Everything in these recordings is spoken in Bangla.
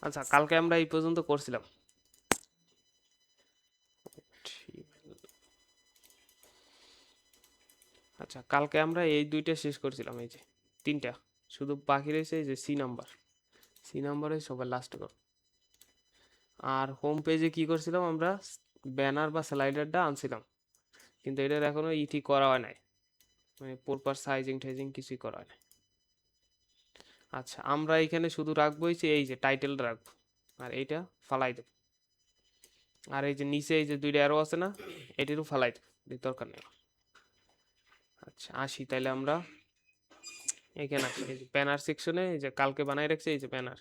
আচ্ছা, কালকে আমরা এই পর্যন্ত করছিলাম। আচ্ছা, কালকে আমরা এই দুইটা শেষ করছিলাম, এই যে তিনটা। শুধু বাকি রয়েছে এই যে সি নাম্বার। সি নাম্বারে সবার লাস্ট কর। আর হোম পেজে কি করছিলাম আমরা? ব্যানার বা স্লাইডারটা আনছিলাম, কিন্তু এটার এখনো ইটি করা হয় নাই, মানে প্রপার সাইজিং টাইজিং কিছুই করা হয় নাই। আচ্ছা, আমরা এখানে শুধু রাখবো এই যে টাইটেলটা রাখবো, আর এইটা ফালাই দেব। আর এই যে নিচে এই যে দুইটা অ্যারো আছে না, এটিরও ফালাই দেব, দরকার নেই। আচ্ছা, আসি তাইলে আমরা এখানে আসি। এই যে ব্যানার সেকশনে এই যে কালকে বানাই রাখছি এই যে ব্যানার।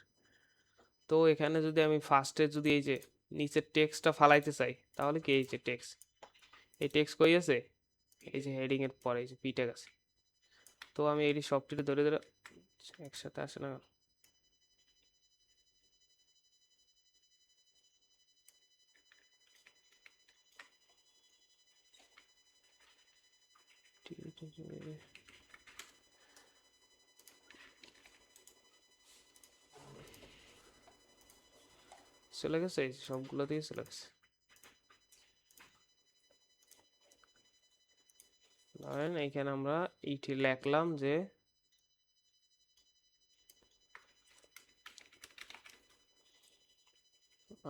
তো এখানে যদি আমি ফার্স্টে যদি এই যে নিচের টেক্সটটা ফালাইতে চাই, তাহলে কি এই যে টেক্সট, এই টেক্সট কই আছে? এই যে হেডিং এর পরে এই যে পি ট্যাগ আছে। তো আমি এই সবটিতে ধরে ধরে একসাথে আসে না। চলে গেছে, এই যে সবগুলো দিয়ে চলে গেছে। ধরেন এইখানে আমরা এইটি লেখলাম যে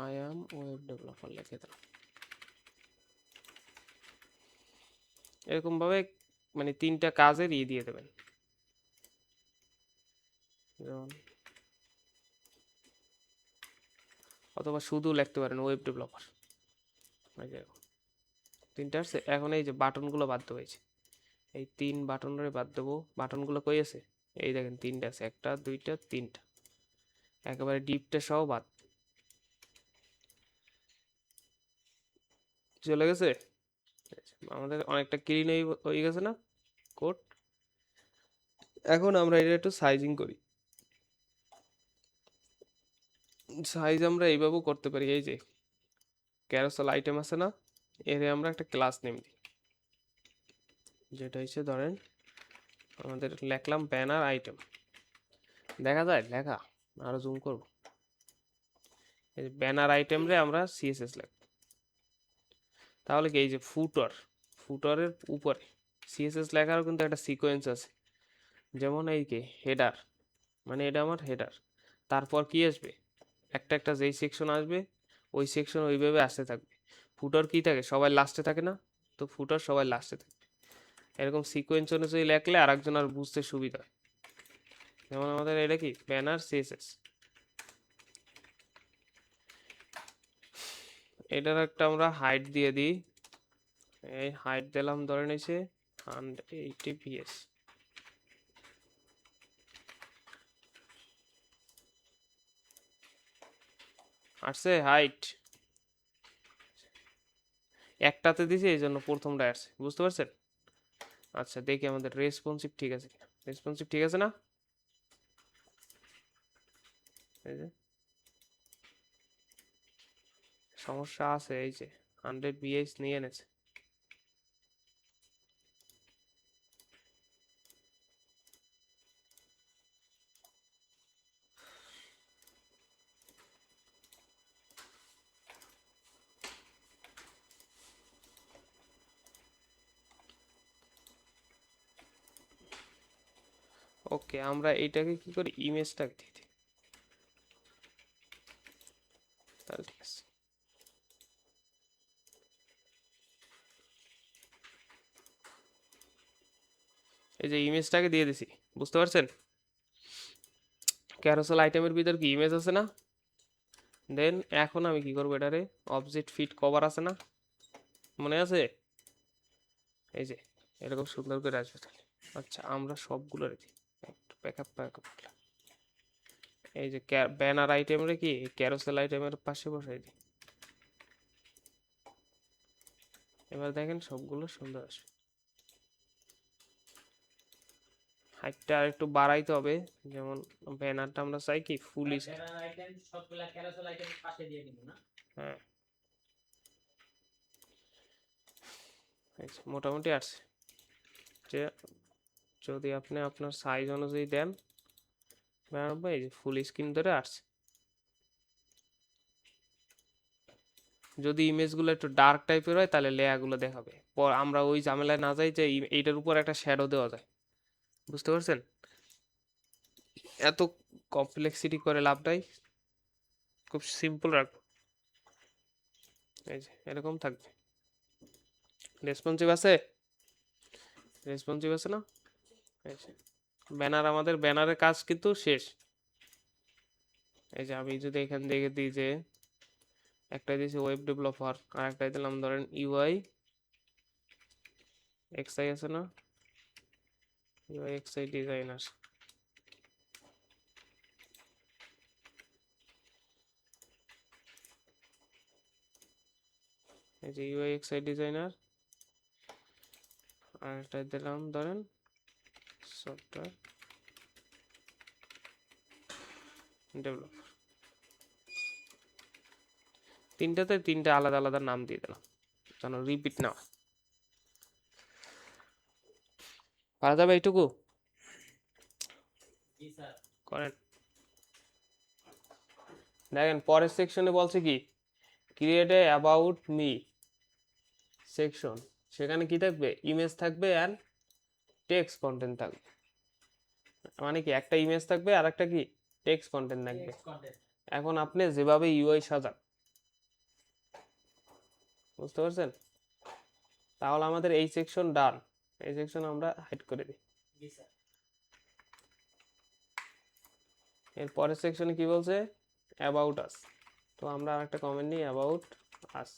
আই অ্যাম ওয়েব ডেভেলপার লিখে দিলাম। এরকম ভাবে মানে তিনটা কাজের দিয়ে দেবেন। যেমন অথবা শুধু লিখতে পারেন ওয়েব ডেভেলপার। তিনটা আসছে। এখন এই যে বাটনগুলো বাদ দেবো, এই তিন বাটনের বাদ দেবো। বাটনগুলো কই আছে? এই দেখেন তিনটা আছে, একটা দুইটা তিনটা, একেবারে ডিপটা সহ বাদ। চলে গেছে। আমাদের অনেকটা ক্লিন হয়ে গেছে না কোড? এখন আমরা এটা একটু সাইজিং করি। সাইজ আমরা এইভাবেও করতে পারি। এই যে ক্যারোসেল আইটেম আছে না, এর আমরা একটা ক্লাস নেম দিই, যেটা হচ্ছে ধরেন আমাদের লেখলাম ব্যানার আইটেম। দেখা যায় লেখা? আরো জুম করব। এই ব্যানার আইটেম রে আমরা সিএসএস লিখব। তাহলে কি এই যে ফুটারের উপরে সিএসএস লেখারও কিন্তু একটা সিকোয়েন্স আছে। যেমন এই কি হেডার, মানে এটা আমার হেডার। তারপর কি আসবে? একটা একটা যেই সেকশন আসবে, ওই সেকশন ওইভাবে আসতে থাকবে। ফুটার কি থাকে? সবাই লাস্টে থাকে না? তো ফুটার সবাই লাস্টে থাকে। এরকম সিকোয়েন্স অনুযায়ী লেখলে আরেকজন আর বুঝতে সুবিধা হয়। যেমন আমাদের এটা কি ব্যানার সিএসএস, এটার একটা আমরা হাইট দিয়ে দিই। এই হাইট দিলাম ধরে নিছে 180 পিএস। আসছে হাইট, একটাতে দিছি এই জন্য প্রথমটা আসছে, বুঝতে পারছেন? আচ্ছা, দেখি আমাদের রেসপন্সিভ ঠিক আছে কিনা। রেসপন্সিভ ঠিক আছে না? এই যে সমস্যা আছে, এই যে 100 বিএস নিয়ে এনেছে। ওকে, আমরা এইটাকে কি করি, ইমেজটাকে দিয়ে দিই, তাহলে ঠিক আছে। এই যে ইমেজটাকে দিয়ে দিছি, বুঝতে পারছেন? ক্যারোসেল আইটেমের ভিতর কি ইমেজ আছে না? দেন এখন আমি কি করবো, এটারে অবজেক্ট ফিট কভার আছে না, মনে আছে? এই যে এরকম সুন্দর করে আসবে তাহলে। আচ্ছা, আমরা সবগুলো রেখি, একটু ব্যাকআপ ব্যাকআপ। এই যে ব্যানার আইটেম রে কি ক্যারোসেল আইটেমের পাশে বসাই দিই। এবার দেখেন সবগুলো সুন্দর আসবে। হাইটটা আর একটু বাড়াইতে হবে। যেমন ব্যানারটা আমরা চাই কি ফুল হ্যাঁ, মোটামুটি আসছে। যে যদি আপনি আপনার সাইজ অনুযায়ী দেন, ব্যানার এই যে ফুল স্ক্রিন ধরে আসছে। যদি ইমেজগুলো একটু ডার্ক টাইপের হয় তাহলে লেয়ারগুলো দেখাবে, পর আমরা ওই ঝামেলায় না যাই যে এইটার উপর একটা শ্যাডো দেওয়া যায়। বুঝতে পারছেন? এত কমপ্লেক্সিটি করে লাভ নাই, খুব সিম্পল রাখবো। এই যে এরকম থাকবে। রেসপন্সিভ আছে? রেসপন্সিভ আছে না? এই যে ব্যানার, আমাদের ব্যানারের কাজ কিন্তু শেষ। এই যে আমি যদি এখান থেকে দিই যে একটা দিয়েছি ওয়েব ডেভেলপার, আর একটা দিলাম ধরেন ইউআই এক্সআই আছে না, ইউআই এক্সআই ডিজাইনার। এই যে ইউআই এক্সআই ডিজাইনার, আর একটা দিলাম ধরেন সফটওয়্যার ডেভেলপার। তিনটাতে তিনটা আলাদা আলাদা নাম দিয়ে দিলাম যেন রিপিট না হয়। পারা যাবে এইটুকু? করেন। দেখেন পরের সেকশনে বলছে কি, create a about me section. সেখানে কি থাকবে? ইমেজ থাকবে আর টেক্সট কন্টেন্ট থাকবে। মানে কি, একটা ইমেজ থাকবে আর একটা কি টেক্সট কন্টেন্ট থাকবে। এখন আপনি যেভাবে ইউআই সাজান, বুঝতে পারছেন? তাহলে আমাদের এই সেকশন ডান। এই সেকশন আমরা হাইড করে দিই। এর পরের সেকশনে কি বলছে? About us. তো আমরা আরেকটা কমেন্ট নিই, অ্যাবাউট আস।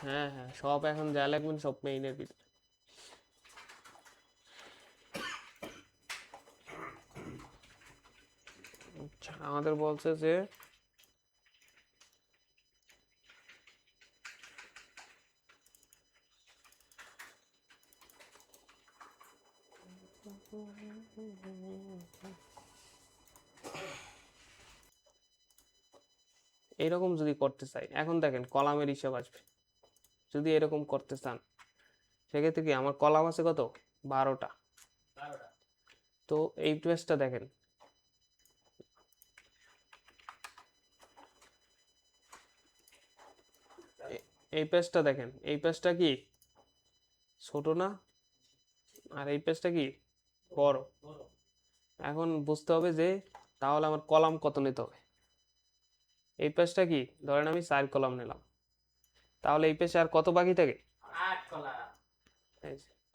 হ্যাঁ হ্যাঁ, সব এখন যা লাগবেন সব মেইনের ভিতরে। আচ্ছা, আমাদের বলছে যে এরকম যদি করতে চাই, এখন দেখেন কলামের হিসাব আসবে। যদি এরকম করতে চান সেক্ষেত্রে কি, আমার কলাম আছে কত? 12টা। তো এই পেজটা দেখেন, এই পেজটা দেখেন, এই পেজটা কি ছোট না? আর এই পেজটা কি বড়? এখন বুঝতে হবে যে তাহলে আমার কলাম কত নিতে হবে। এই পেজটা কি, ধরেন আমি 4 কলাম নিলাম, তাহলে এই পেজে আর কত বাকি থাকে? 8 কলাম।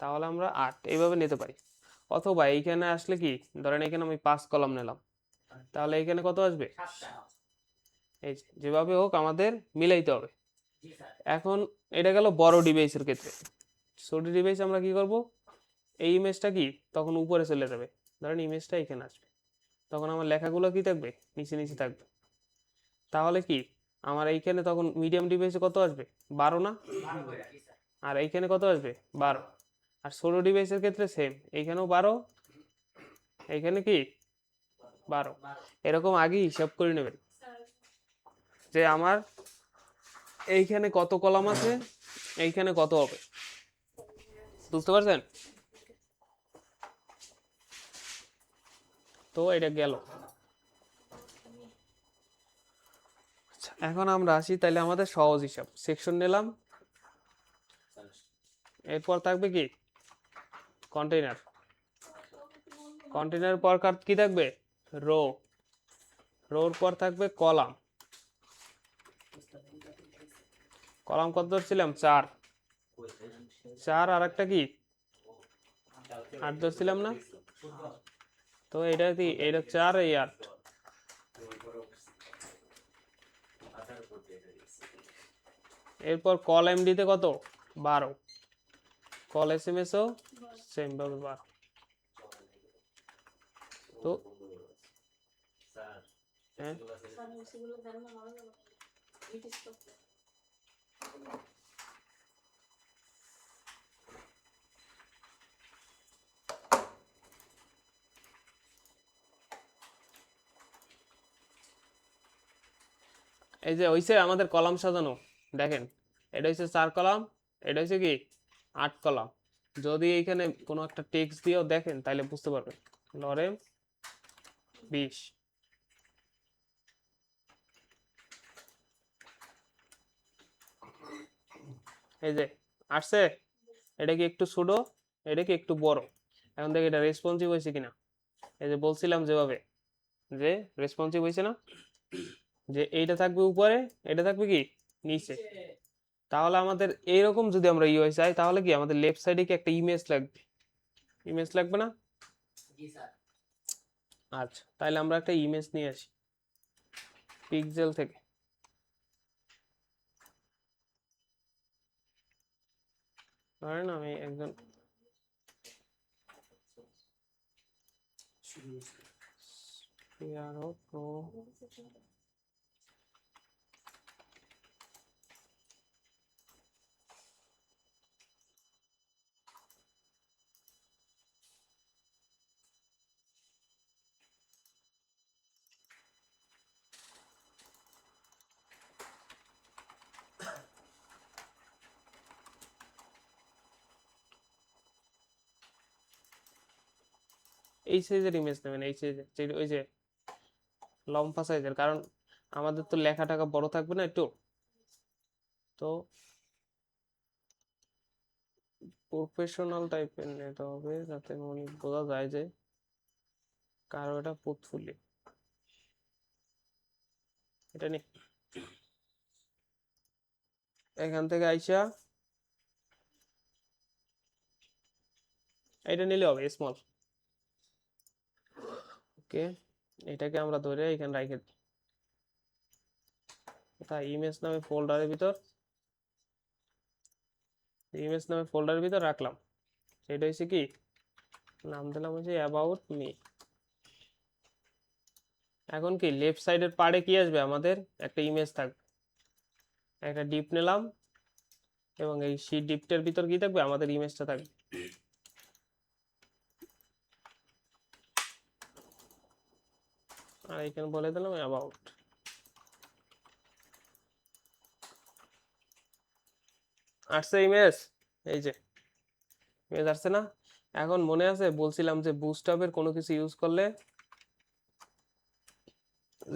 তাহলে আমরা 8 এইভাবে নিতে পারি। অথবা এইখানে আসলে কি, ধরেন এখানে আমি 5 কলাম নিলাম, তাহলে এখানে কত আসবে? 7টা। এই যেভাবে হোক আমাদের মিলাইতে হবে। এখন এটা গেল বড় ডিভাইসের ক্ষেত্রে। ছোট ডিভাইস আমরা কি করব, এই ইমেজটা কি তখন উপরে চলে যাবে, ধরেন ইমেজটা এখানে আসবে, তখন আমার লেখাগুলো কি থাকবে? নিচে নিচে থাকবে। তাহলে কি আমার এইখানে তখন মিডিয়াম ডিভাইসে কত আসবে? 12 না? আর এইখানে কত আসবে? 12। আর ছোট ডিভাইসের ক্ষেত্রে সেম, এইখানেও 12, এইখানে কি 12। এরকম আগে হিসাব করে নেবেন যে আমার এইখানে কত কলাম আছে, এইখানে কত হবে। বুঝতে পারছেন? তো এটা গেল। এখন আমরা আসি তাহলে আমাদের সহজ হিসাব, সেকশন নিলাম, এরপর থাকবে কি কন্টেইনার। কন্টেইনার পর কি থাকবে? রো। রোর পর থাকবে কলাম। কলাম কত ধরছিলাম? 4। 4 আর একটা কি 8 ধরছিলাম না? তো এটা কি, এটা 4 এই 8। এরপর কল এমডি তে কত? 12। কল এসএমএস ও সেম ভাবে 12। তো হ্যাঁ, এই যে হইছে আমাদের কলাম সাজানো। দেখেন এটা হচ্ছে 4 কলাম, এটা হচ্ছে কি 8 কলাম। যদি এইখানে কোনো একটা টেক্সট দিয়েও দেখেন তাহলে বুঝতে পারবেন। লরেম 20, এই যে আসছে। এটা কি একটু ছোট, এটা কি একটু বড়। এখন দেখি এটা রেসপন্সিভ হয়েছে কিনা। এই যে বলছিলাম যেভাবে, যে রেসপন্সিভ হয়েছে না, যে এইটা থাকবে উপরে, এটা থাকবে কি নিচে। তাহলে আমাদের এইরকম যদি আমরা ইউআই চাই, তাহলে কি আমাদের লেফট সাইডে কি একটা ইমেজ লাগবে, ইমেজ লাগবে না? আচ্ছা, তাহলে আমরা একটা ইমেজ নিয়ে আসি পিক্সেল থেকে। ধরেন আমি একজন CRO Pro, এই সাইজের ইমেজ নেবেন, এই সাইজের, ওই যে লম্বা সাইজের, কারণ আমাদের তো লেখা টাকা বড় থাকবে না একটু, তো প্রফেশনাল টাইপের নিতে হবে যাতে বোঝা যায় যে কারো এটা পোর্টফোলিও। এটা নি, এখান থেকে আইসা এটা নিলে হবে স্মল। ওকে, এটাকে আমরা ধরে এখানে রাখে দিই কোথায়, ইমেজ নামে ফোল্ডারের ভিতর, ইমেজ নামে ফোল্ডারের ভিতর রাখলাম। সেটা হচ্ছে কি, নাম দিলাম হচ্ছে অ্যাবাউট মি। এখন কি লেফট সাইডের পাড়ে কি আসবে, আমাদের একটা ইমেজ থাকবে, একটা ডিপ নিলাম, এবং এই সেই ডিপটার ভিতর কি থাকবে, আমাদের ইমেজটা থাকবে। আর এখানে বলে দিলাম অ্যাবাউট। আসছে ইমেজ, এই যে ইমেজ আসছে না। এখন মনে আছে বলছিলাম যে বুস্টআপের কোনো কিছু ইউজ করলে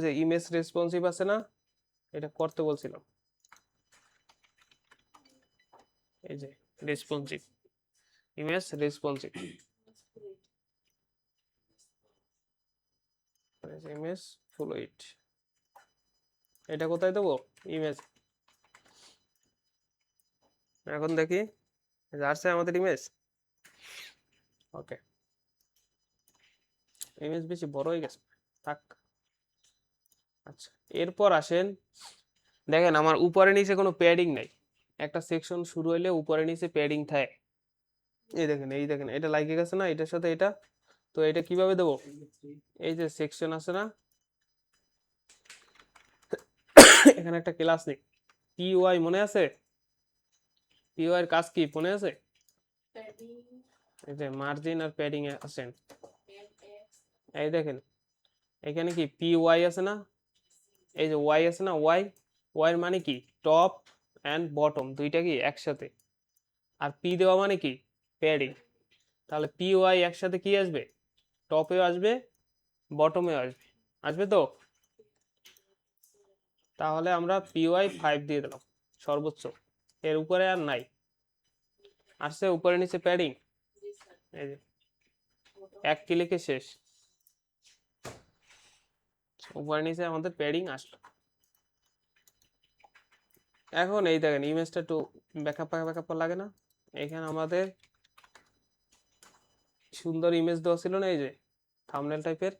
যে ইমেজ রেসপন্সিভ আছে না, এটা করতে বলছিলাম। এই যে responsive, image responsive, image fluid. এটা কোথায় দেবো, ইমেজ। এখন দেখি আসছে আমাদের ইমেজ। ওকে, ইমেজ বেশি বড় হয়ে গেছে, থাক। আচ্ছা, এরপর আসেন, দেখেন আমার উপরে নিচে কোনো প্যাডিং নাই। একটা সেকশন শুরু হইলে উপরে নিচে প্যাডিং থাকে। এই দেখেন, এই দেখেন, এটা লাগে গেছে না এটার সাথে এটা। তো এটা কিভাবে দেবো, এই যে সেকশন আছে না, এখানে একটা ক্লাস নেই পিওয়াই, মনে আছে পিওয়াই এর কাজ কি মনে আছে? এই যে মার্জিন আর প্যাডিং এ আছেন, এই দেখেন এখানে কি পিওয়াই আছে না, এই যে ওয়াই আছে না, ওয়াই, ওয়াই এর মানে কি টপ এন্ড বটম দুইটা কি একসাথে, আর পি দেওয়া মানে কি প্যাডিং। তাহলে পি ওয়াই একসাথে কি আসবে, টপেও আসবে বটমেও আসবে, আসবে তো। তাহলে আমরা পি ওয়াই 5 দিয়ে দিলাম সর্বোচ্চ, এর উপরে আর নাই। আসছে উপরে নিচে প্যাডিং, এই যে এক ক্লিকে শেষ, উপরে নিচে আমাদের প্যাডিং আসলো। এখন এই দেখেন ইমেজটা একটু ব্যাকআপ ব্যাকআপ লাগে না, এখানে আমাদের সুন্দর ইমেজ দেওয়া ছিল না, এই যে থাম্বনেল টাইপের,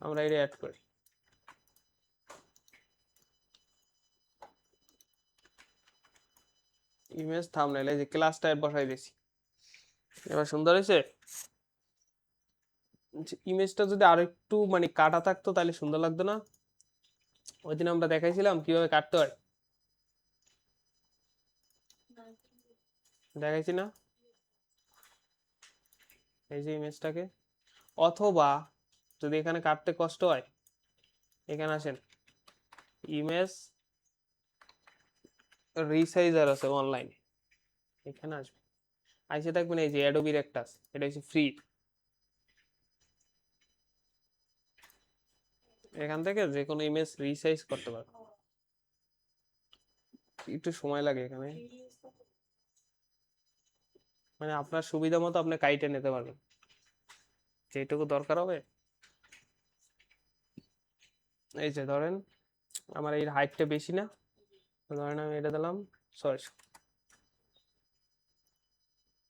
আমরা এটা অ্যাড করি। ইমেজ থাম্বনেল, এই যে ক্লাস টাইপ বসাই দিয়েছি, এবার সুন্দর হয়েছে। ইমেজটা যদি আরেকটু মানে কাটা থাকতো তাহলে সুন্দর লাগতো না। ওই দিন আমরা দেখাইছিলাম কিভাবে কাটতে হয়, দেখাইছি না এই যে ইমেজটাকে। অথবা যদি এখানে কাটতে কষ্ট হয়, এখানে আসেন, ইমেজ রিসাইজার আছে অনলাইনে, এখানে আসবে, আইসে দেখবেন এই যে অ্যাডোবির একটা আছে, এটা হচ্ছে ফ্রি। এখান থেকে যে কোনো ইমেজ রিসাইজ করতে পারবেন, একটু সময় লাগে এখানে, মানে আপনার সুবিধা মতো আপনি কাইটে নিতে পারবেন যেটুকু দরকার হবে। এই যে ধরেন আমার এই হাইটটা বেশি না, ধরেন আমি এটা দিলাম 600।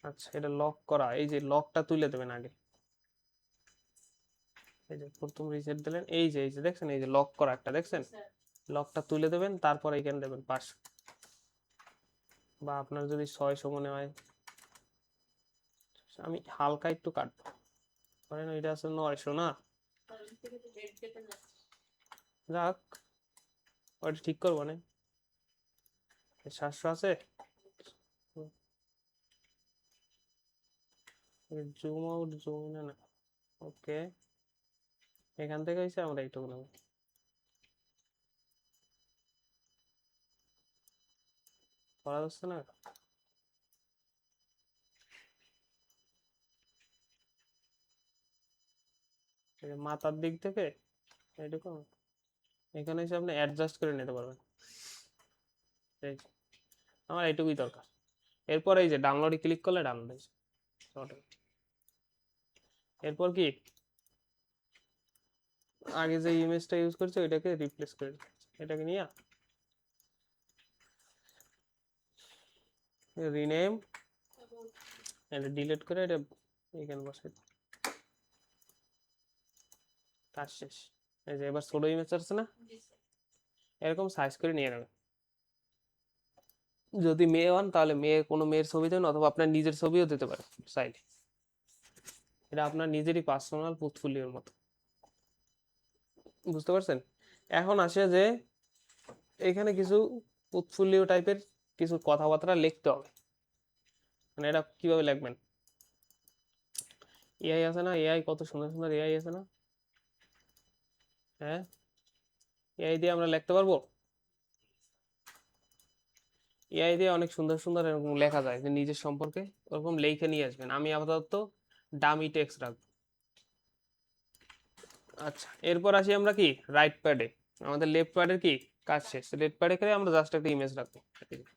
আচ্ছা, এটা লক করা, এই যে লকটা তুলে দেবেন আগে। এই যে প্রথম রিসেট দিলেন, এই যে দেখছেন, এই যে লক করা একটা দেখছেন, লকটা তুলে দেবেন, তারপর এখানে দেবেন 500, বা আপনার যদি 600 মনে হয়। আমি হালকা একটু কাটবো, ধরেন এটা আছে 900 না, যাক ওটা ঠিক করবো না, 700 আছে। জুম আউট জুম ইন না, ওকে, এখান থেকে হয়েছে আমরা এইটুকু নেব। করা যাচ্ছে না, এই যে মাথার দিক থেকে এইটুকু এখানে এসে আপনি অ্যাডজাস্ট করে নিতে পারবেন। এই যে, আমার এইটুকুই দরকার। এরপর এই যে ডাউনলোডে ক্লিক করলে ডাউনলোড হয়েছে অটোমেটিক। এরপর কি, আগে যে ইমেজটা ইউজ করছে ওইটাকে রিপ্লেস করে দিচ্ছি। এটাকে নিয়ে রিনেম, এটা ডিলিট করে এটা এখানে বসাই দিই। কাজ শেষ। এই যে এবার ছোট ইমেজ আছে না, এরকম সাইজ করে নিয়ে নেবেন। যদি মেয়ে হন তাহলে মেয়ে, কোনো মেয়ের ছবি দেন, অথবা আপনার নিজের ছবিও দিতে পারেন চাইলে। এটা আপনার নিজেরই পার্সোনাল পোর্টফোলিওর মতো, বুঝতে পারছেন? এখন আসে যে এখানে কিছু পোর্টফোলিও টাইপের কিছু কথাবার্তা লিখতে হবে, মানে এটা কিভাবে লিখবেন। এআই আছে না, এআই কত সুন্দর সুন্দর এআই আছে না, হ্যাঁ, এআই দিয়ে আমরা লিখতে পারবো। এআই দিয়ে অনেক সুন্দর সুন্দর এরকম লেখা যায়, যে নিজের সম্পর্কে ওরকম লিখে নিয়ে আসবেন। আমি আপাতত ডামি টেক্সট রাখবো। আচ্ছা, এরপর আসি আমরা কি রাইট প্যাডে। আমাদের লেফট প্যাডের কি কাজ শেষ, লেফট প্যাডে করে আমরা জাস্ট একটা ইমেজ রাখবো।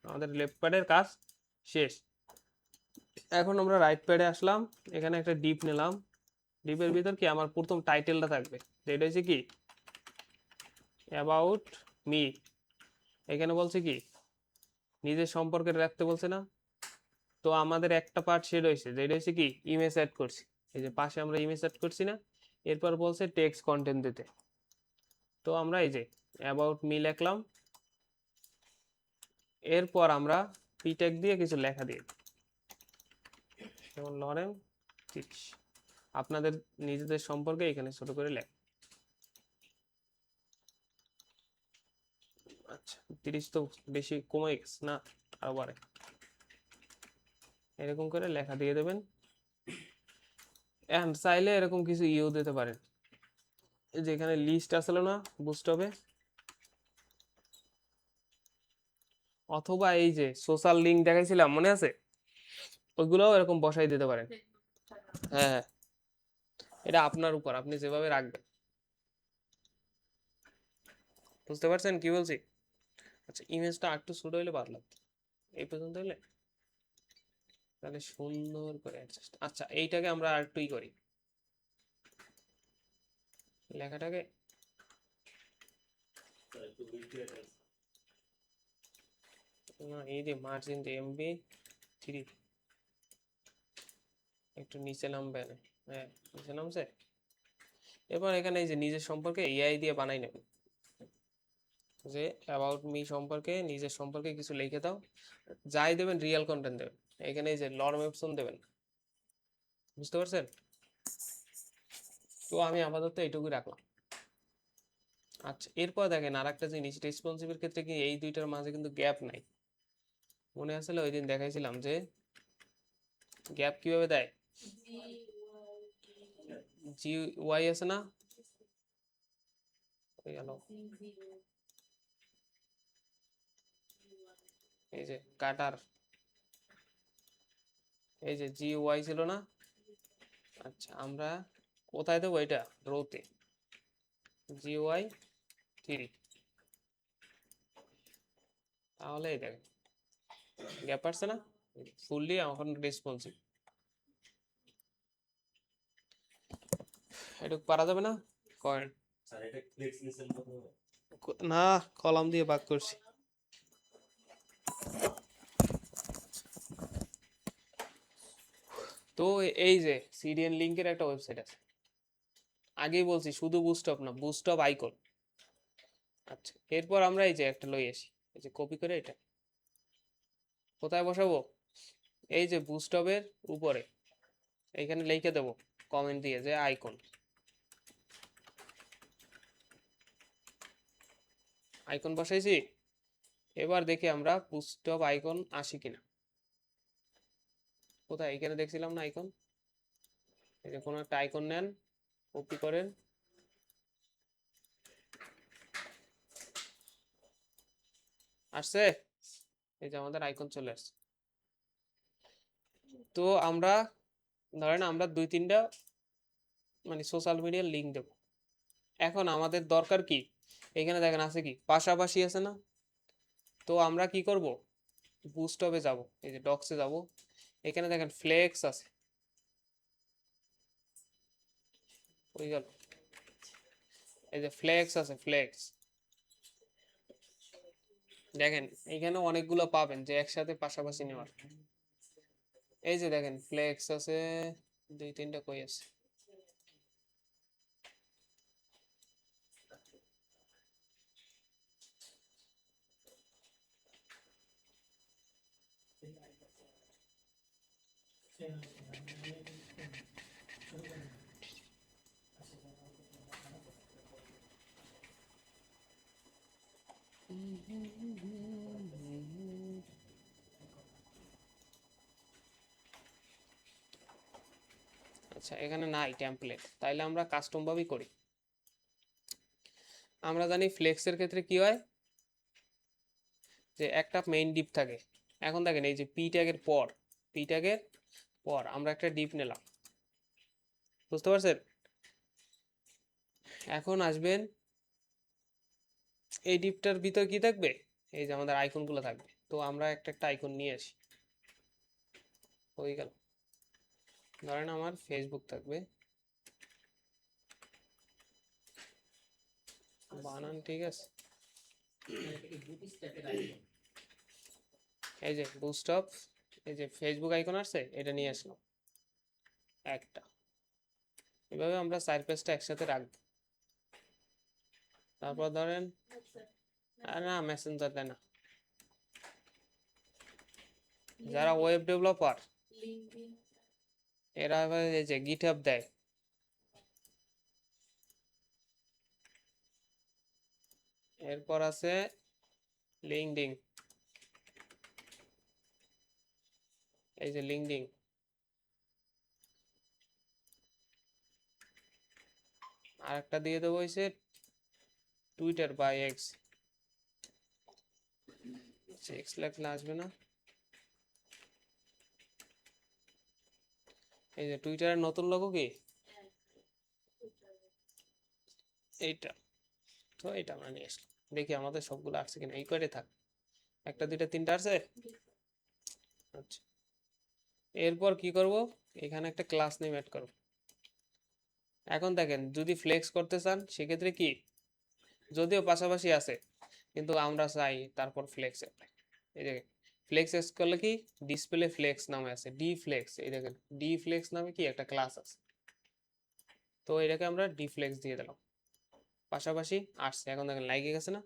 আমাদের লেফট প্যাডের কাজ শেষ। এখন আমরা রাইট প্যাডে আসলাম, এখানে একটা ডিপ নিলাম। ডিপের ভিতর কি আমার প্রথম টাইটেলটা থাকবে, যেটা হচ্ছে কি অ্যাবাউট মি। এখানে বলছে কি নিজের সম্পর্কে রাখতে বলছে না, তো আমাদের একটা পার্ট শেড হয়েছে, যেটা হচ্ছে কি ইমেজ অ্যাড করছি। এই যে পাশে আমরা ইমেজ অ্যাড করছি না, এরপর বলছে টেক্সট কন্টেন্ট দিতে। তো আমরা এই যে অ্যাবাউট মি লিখলাম, এরপর আমরা পি ট্যাগ দিয়ে কিছু লেখা দিয়ে, যেমন লরেন 30, আপনাদের নিজেদের সম্পর্কে এখানে ছোট করে লেখ। আচ্ছা, 30 তো বেশি কমে গেছে না, আরো বাড়ে। এরকম করে লেখা দিয়ে দেবেন। এন্ড চাইলে এরকম কিছু ইও দিতে পারেন, এই যে এখানে লিস্ট আসলে না বুস্ট হবে, অথবা এই যে সোশ্যাল লিঙ্ক দেখাইছিলাম মনে আছে, ওইগুলোও এরকম বসাই দিতে পারেন। হ্যাঁ হ্যাঁ, এটা আপনার উপর, আপনি যেভাবে রাখবেন। বুঝতে পারছেন কি বলছি? আচ্ছা, ইমেজটা একটু ছোট হইলে ভালো লাগতো, এই পর্যন্ত হইলে তাহলে সুন্দর করে অ্যাডজাস্ট। আচ্ছা, এইটাকে আমরা আর একটুই করি, লেখাটাকে না, এই যে মার্জিন যে MB3 একটু নিচে নামবে না, হ্যাঁ নিচে নামছে। এবার এখানে এই যে নিজের সম্পর্কে এআই দিয়ে বানাই নেব, যে অ্যাবাউট মি সম্পর্কে, নিজের সম্পর্কে কিছু লিখে দাও, যাই দেবেন রিয়েল কন্টেন্ট দেবেন। এখানে এই যে লর্ম অপশন দেবেন, বুঝতে পারছেন? তো আমি আপাতত এইটুকুই রাখলাম। আচ্ছা, এরপর দেখেন আর একটা জিনিস, রেসপন্সিভের ক্ষেত্রে কি এই দুইটার মাঝে কিন্তু গ্যাপ নাই। মনে আছে ওই দিন দেখাইছিলাম যে গ্যাপ কিভাবে দেয়, জি ওয়াই আছে না, ওই গেল, এই যে কাটার এই যে জি ওয়াই ছিল না? আচ্ছা আমরা কোথায় দেবো এটা? রোতে জি ওয়াই 3, তাহলে এই দেখেন গ্যাপ আসছে না? ফুললি এখন রেসপন্সিভ। এটা পারা যাবে না? করেন না, কলাম দিয়ে ভাগ করছি। তো এই যে সিডিএন লিংকের একটা ওয়েবসাইট আছে, আগেই বলছি শুধু বুস্টপ না, বুস্টপ আইকন। আচ্ছা এরপর আমরা এই যে একটা লই আসি, এই যে কপি করে এটা কোথায় বসাবো? এই যে বুস্টপের উপরে এইখানে লিখে দেবো কমেন্ট দিয়ে যে আইকন। আইকন বসাইছি। এবার দেখি আমরা বুস্টপ আইকন আসি কিনা। কোথায়? এখানে দেখছিলাম না আইকন। এই যে কোনো একটা আইকন নেন, কপি করেন, আসছে। এই যে আমাদের আইকন চলে আসছে। তো আমরা ধরেন আমরা 2-3টা মানে সোশ্যাল মিডিয়ার লিঙ্ক দেব। এখন আমাদের দরকার কি, এখানে দেখেন আছে কি পাশাপাশি আছে না? তো আমরা কি করব, বুস্টপে যাব, এই যে ডক্সে যাব, এখানে দেখেন ফ্লেক্স আছে, ওই গেল, এই যে ফ্লেক্স আছে, ফ্লেক্স দেখেন এখানে অনেকগুলো পাবেন যে একসাথে পাশাপাশি নেওয়ার। এই যে দেখেন ফ্লেক্স আছে 2-3টা, কই আছে? আচ্ছা এখানে নাই টেমপ্লেট, তাইলে আমরা কাস্টম ভাবেই করি। আমরা জানি ফ্লেক্সের ক্ষেত্রে কি হয়, যে একটা মেইন ডিপ থাকে। এখন দেখেন এই যে পি ট্যাগের পর, পি ট্যাগের পর আমরা একটা ডিপ নিলাম, বুঝতে পারছেন? এখন আসবেন এই ডিপটার ভিতর কি থাকবে, এই যে আমাদের আইকনগুলো থাকবে। তো আমরা একটা একটা আইকন নিয়ে আসি, হয়ে গেল। ধরেন আমার ফেসবুক থাকবে, বানান ঠিক আছে। এই যে বুস্টপ, এই যে ফেসবুক আইকন আসছে, এটা নিয়ে আসলাম একটা। এভাবে আমরা 4 পেজটা একসাথে রাখবো। তারপর ধরেন না মেসেঞ্জার দেয় না, যারা ওয়েব ডেভেলপার এরা আবার এই যে গিটহাব দেয়। এরপর আছে লিঙ্কডিন, এই যে লিঙ্কডিন। আর একটা দিয়ে দেবো হয়েছে টুইটার বা এক্স। এক্স লেখলে আসবে না। এই যে টুইটারের নতুন লোগো কি এইটা, তো এটা আমরা নিয়ে আসলাম। দেখি আমাদের সবগুলো আসছে কিনা, এই কয়টা থাক, 1, 2, 3টা আসছে। আচ্ছা এরপর কি করব, এখানে একটা ক্লাস নেম অ্যাড করব। এখন দেখেন যদি ফ্লেক্স করতে চান সেক্ষেত্রে কি, যদিও পাশাপাশি আছে কিন্তু আমরা চাই তারপর ফ্লেক্স। এই দেখেন ফ্লেক্স এক্স করলে কি, ডিসপ্লে ফ্লেক্স নামে আছে, ডি ফ্লেক্স। এই দেখেন ডি ফ্লেক্স নামে কি একটা ক্লাস আছে, তো এটাকে আমরা ডি ফ্লেক্স দিয়ে দিলাম। পাশাপাশি আসছে, এখন দেখেন লাগিয়ে গেছে না?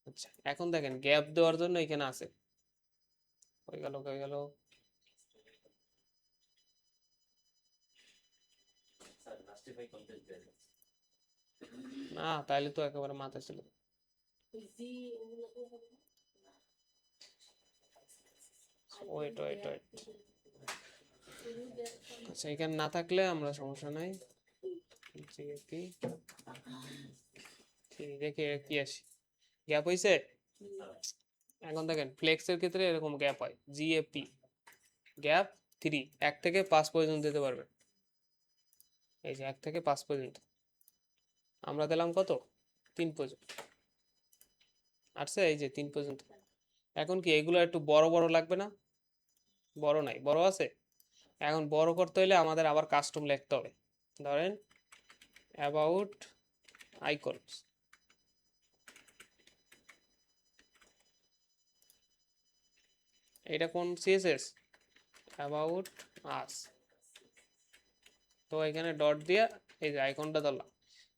আচ্ছা এখন দেখেন গ্যাপ দেওয়ার জন্য এখানে আছে, হয়ে গেল হয়ে গেল। না তাইলে তো একেবারে মাথায় ছিল। ওয়েট ওয়েট ওয়েট, আচ্ছা এখানে না থাকলে আমরা সমস্যা নাই, জিএপি দেখে কি আসি, গ্যাপ হইছে। এখন দেখেন ফ্লেক্সের ক্ষেত্রে এরকম গ্যাপ হয়, জিএপি গ্যাপ 3, 1 থেকে 5 পর্যন্ত দিতে পারবেন। এই যে 1 থেকে 5 পর্যন্ত, আমরা দিলাম কত, 3 পর্যন্ত আসছে, এই যে 3 পর্যন্ত। এখন কি এগুলো একটু বড় বড় লাগবে না? বড় নাই, বড় আছে। এখন বড় করতে হলে আমাদের আবার কাস্টম লিখতে হবে। ধরেন অ্যাবাউট আইকনস, এটা কোন সিএসএস, অ্যাবাউট আস। তো এখানে ডট দিয়ে এই যে আইকনটা ধরলাম,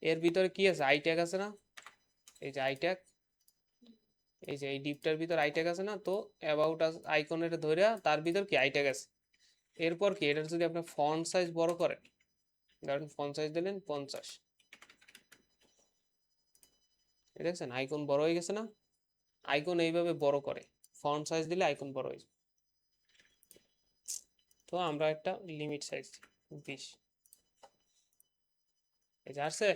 এর ভিতরে কি আছে, আই ট্যাগ আছে না, এই যে আই ট্যাগ, এই যে এই ডিপটার ভিতর আই ট্যাগ আছে না, তো অ্যাবাউট আইকনের ধরে তার ভিতর কি আই ট্যাগ আছে। এরপর কি এটার যদি আপনি ফন্ট সাইজ বড় করেন, ধরেন ফন্ট সাইজ দিলেন 50, দেখছেন আইকন বড় হয়ে গেছে না। আইকন এইভাবে বড় করে, ফন্ট সাইজ দিলে আইকন বড় হয়ে যায়। তো আমরা একটা লিমিট সাইজ 20, এই যে আসছে।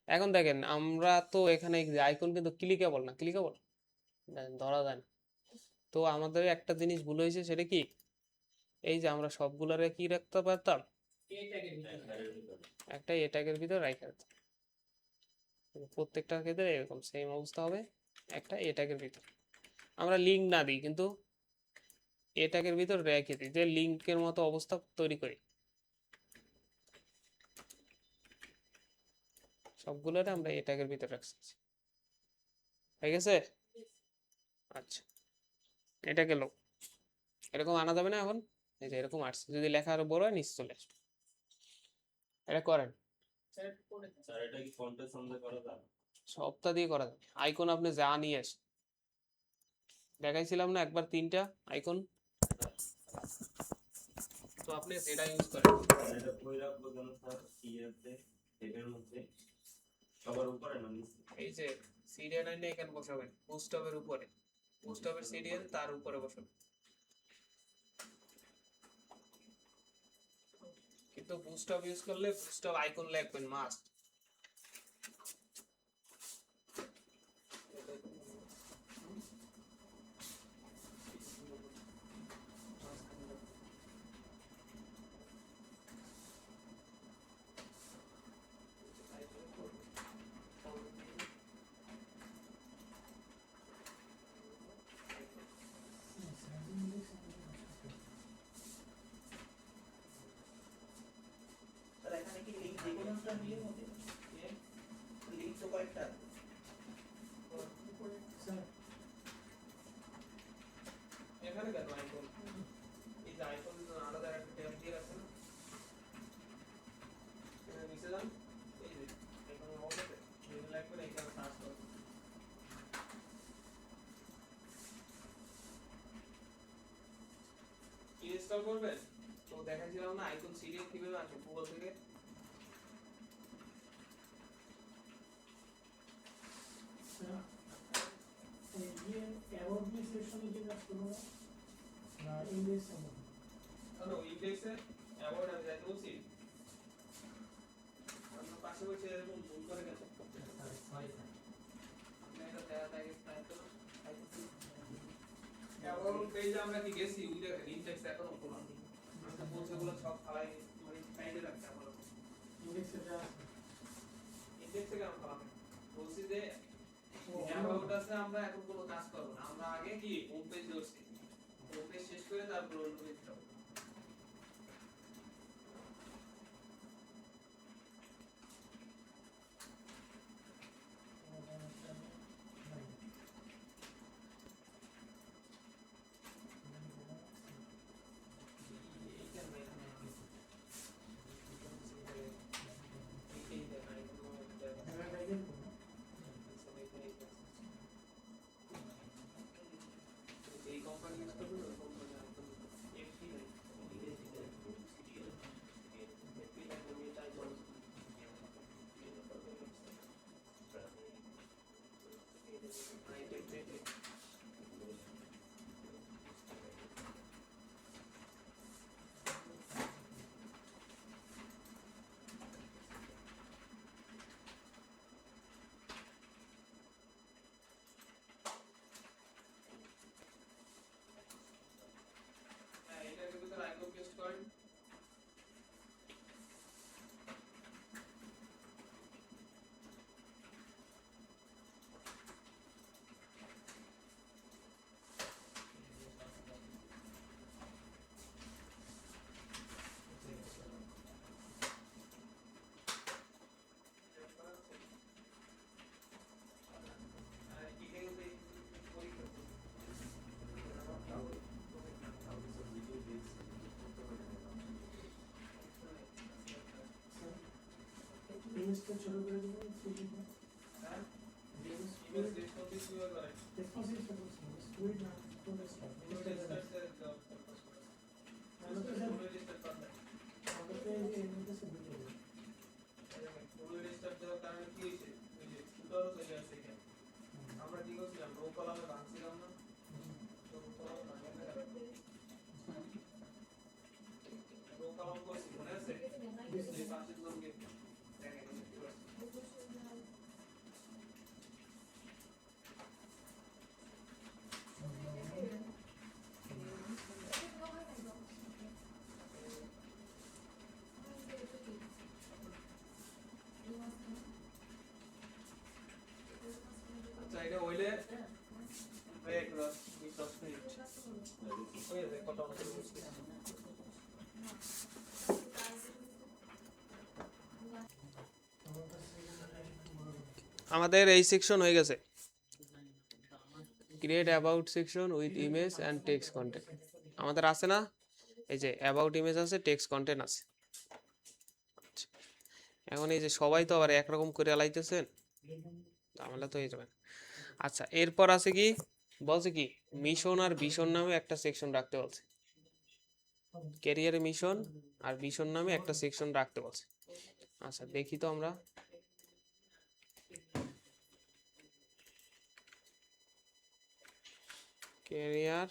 এখন দেখেন আমরা তো এখানে আইকন কিন্তু ক্লিকেবল না, ক্লিকেবল ধরা যায় না। তো আমাদের একটা জিনিস ভুল হয়েছে, সেটা কি, এই যে আমরা সবগুলারে কি রাখতে পারতাম, একটা এ ট্যাগের ভিতর রাখা যেত। প্রত্যেকটার ক্ষেত্রে এরকম সেম অবস্থা হবে, একটা এ ট্যাগের ভিতর আমরা লিঙ্ক না দিই, কিন্তু এ ট্যাগের ভিতর রেখে দিই, যে লিঙ্কের মতো অবস্থা তৈরি করি। সবগুলোরে আমরা এ ট্যাগের ভিতর রাখছি, হয়ে গেছে। আচ্ছা, এটা গেল, এরকম আনা যাবে না এখন। এই যে এরকম আসছে, যদি লেখা আরো বড় হয় নিচে চলে আসবে। এটা করেন, সবটা দিয়ে করা যাবে। আইকন আপনি যা নিয়ে আসেন, দেখাইছিলাম না একবার 3টা আইকন, তো আপনি যেটা ইউজ করেন। এই যে সিরিয়াল লাইনে এখানে বসাবেন, বুস্টঅপের উপরে, বুস্টঅপের সিরিয়াল তার উপরে বসাবেন। কিন্তু বুস্টঅপ ইউজ করলে বুস্টঅপ আইকন লিখবেন মাস্ট। এখানে কেন আইকন, এই যে আইকন আলাদা একটা ট্যাব দিয়ে রাখছেন, এখানে নিচে যান, এই যে এখানে অবশ্যই মেনু লাগবে, এখানে সার্চ করুন, ইনস্টল করবেন। তো দেখাইছিলাম না আইকন সিরিয়াল কিভাবে আসে গুগল থেকে। হ্যালো, ইন্ডেক্সে অ্যাবাউট আমি যাইতে বলছি, আপনার পাশে বসে এরকম ভুল করে গেছে। অ্যাবাউট পেজে আমরা কি গেছি, ওই দেখেন ইন্ডেক্স এখনো খোলা, আমরা বলছি ওগুলো সব ফালাই মানে সাইডে রাখতে আমরা। ইন্ডেক্সে কেন খোলা নেই? বলছি যে অ্যাবাউট আছে, আমরা এখন কোনো কাজ করব না, আমরা আগে কি হোম পেজ ধরছি, হোম পেজ শেষ করে তারপর অন্য পেজ যাব। এই কোম্পানি ইউজ করবে, ওই কোম্পানি একদম এফটি নাই। আচ্ছা এটা হইলে ব্রেক 10 মিনিট হয়ে যায় কত অনেক আমাদের এই সেকশন হয়ে গেছে create about section with image and text content আমাদের আছে না এই যে অ্যাবাউট ইমেজ আছে টেক্সট কন্টেন্ট আছে আচ্ছা, এখন এই যে সবাই তো আবার একরকম করে আলাইতেছেন ঝামেলা তো হয়ে যাবে আচ্ছা এরপর আছে কি বলছে কি মিশন আর ভিশন নামে একটা সেকশন রাখতে বলছে ক্যারিয়ারে মিশন আর ভিশন নামে একটা সেকশন রাখতে বলছে আচ্ছা দেখি তো আমরা ক্যারিয়ার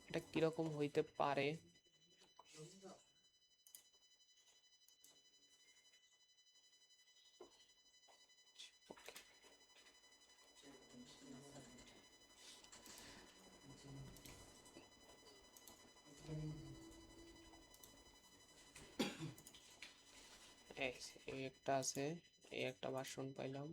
এটা কিরকম হইতে পারে এই একটা আছে এই একটা ভার্সন পাইলাম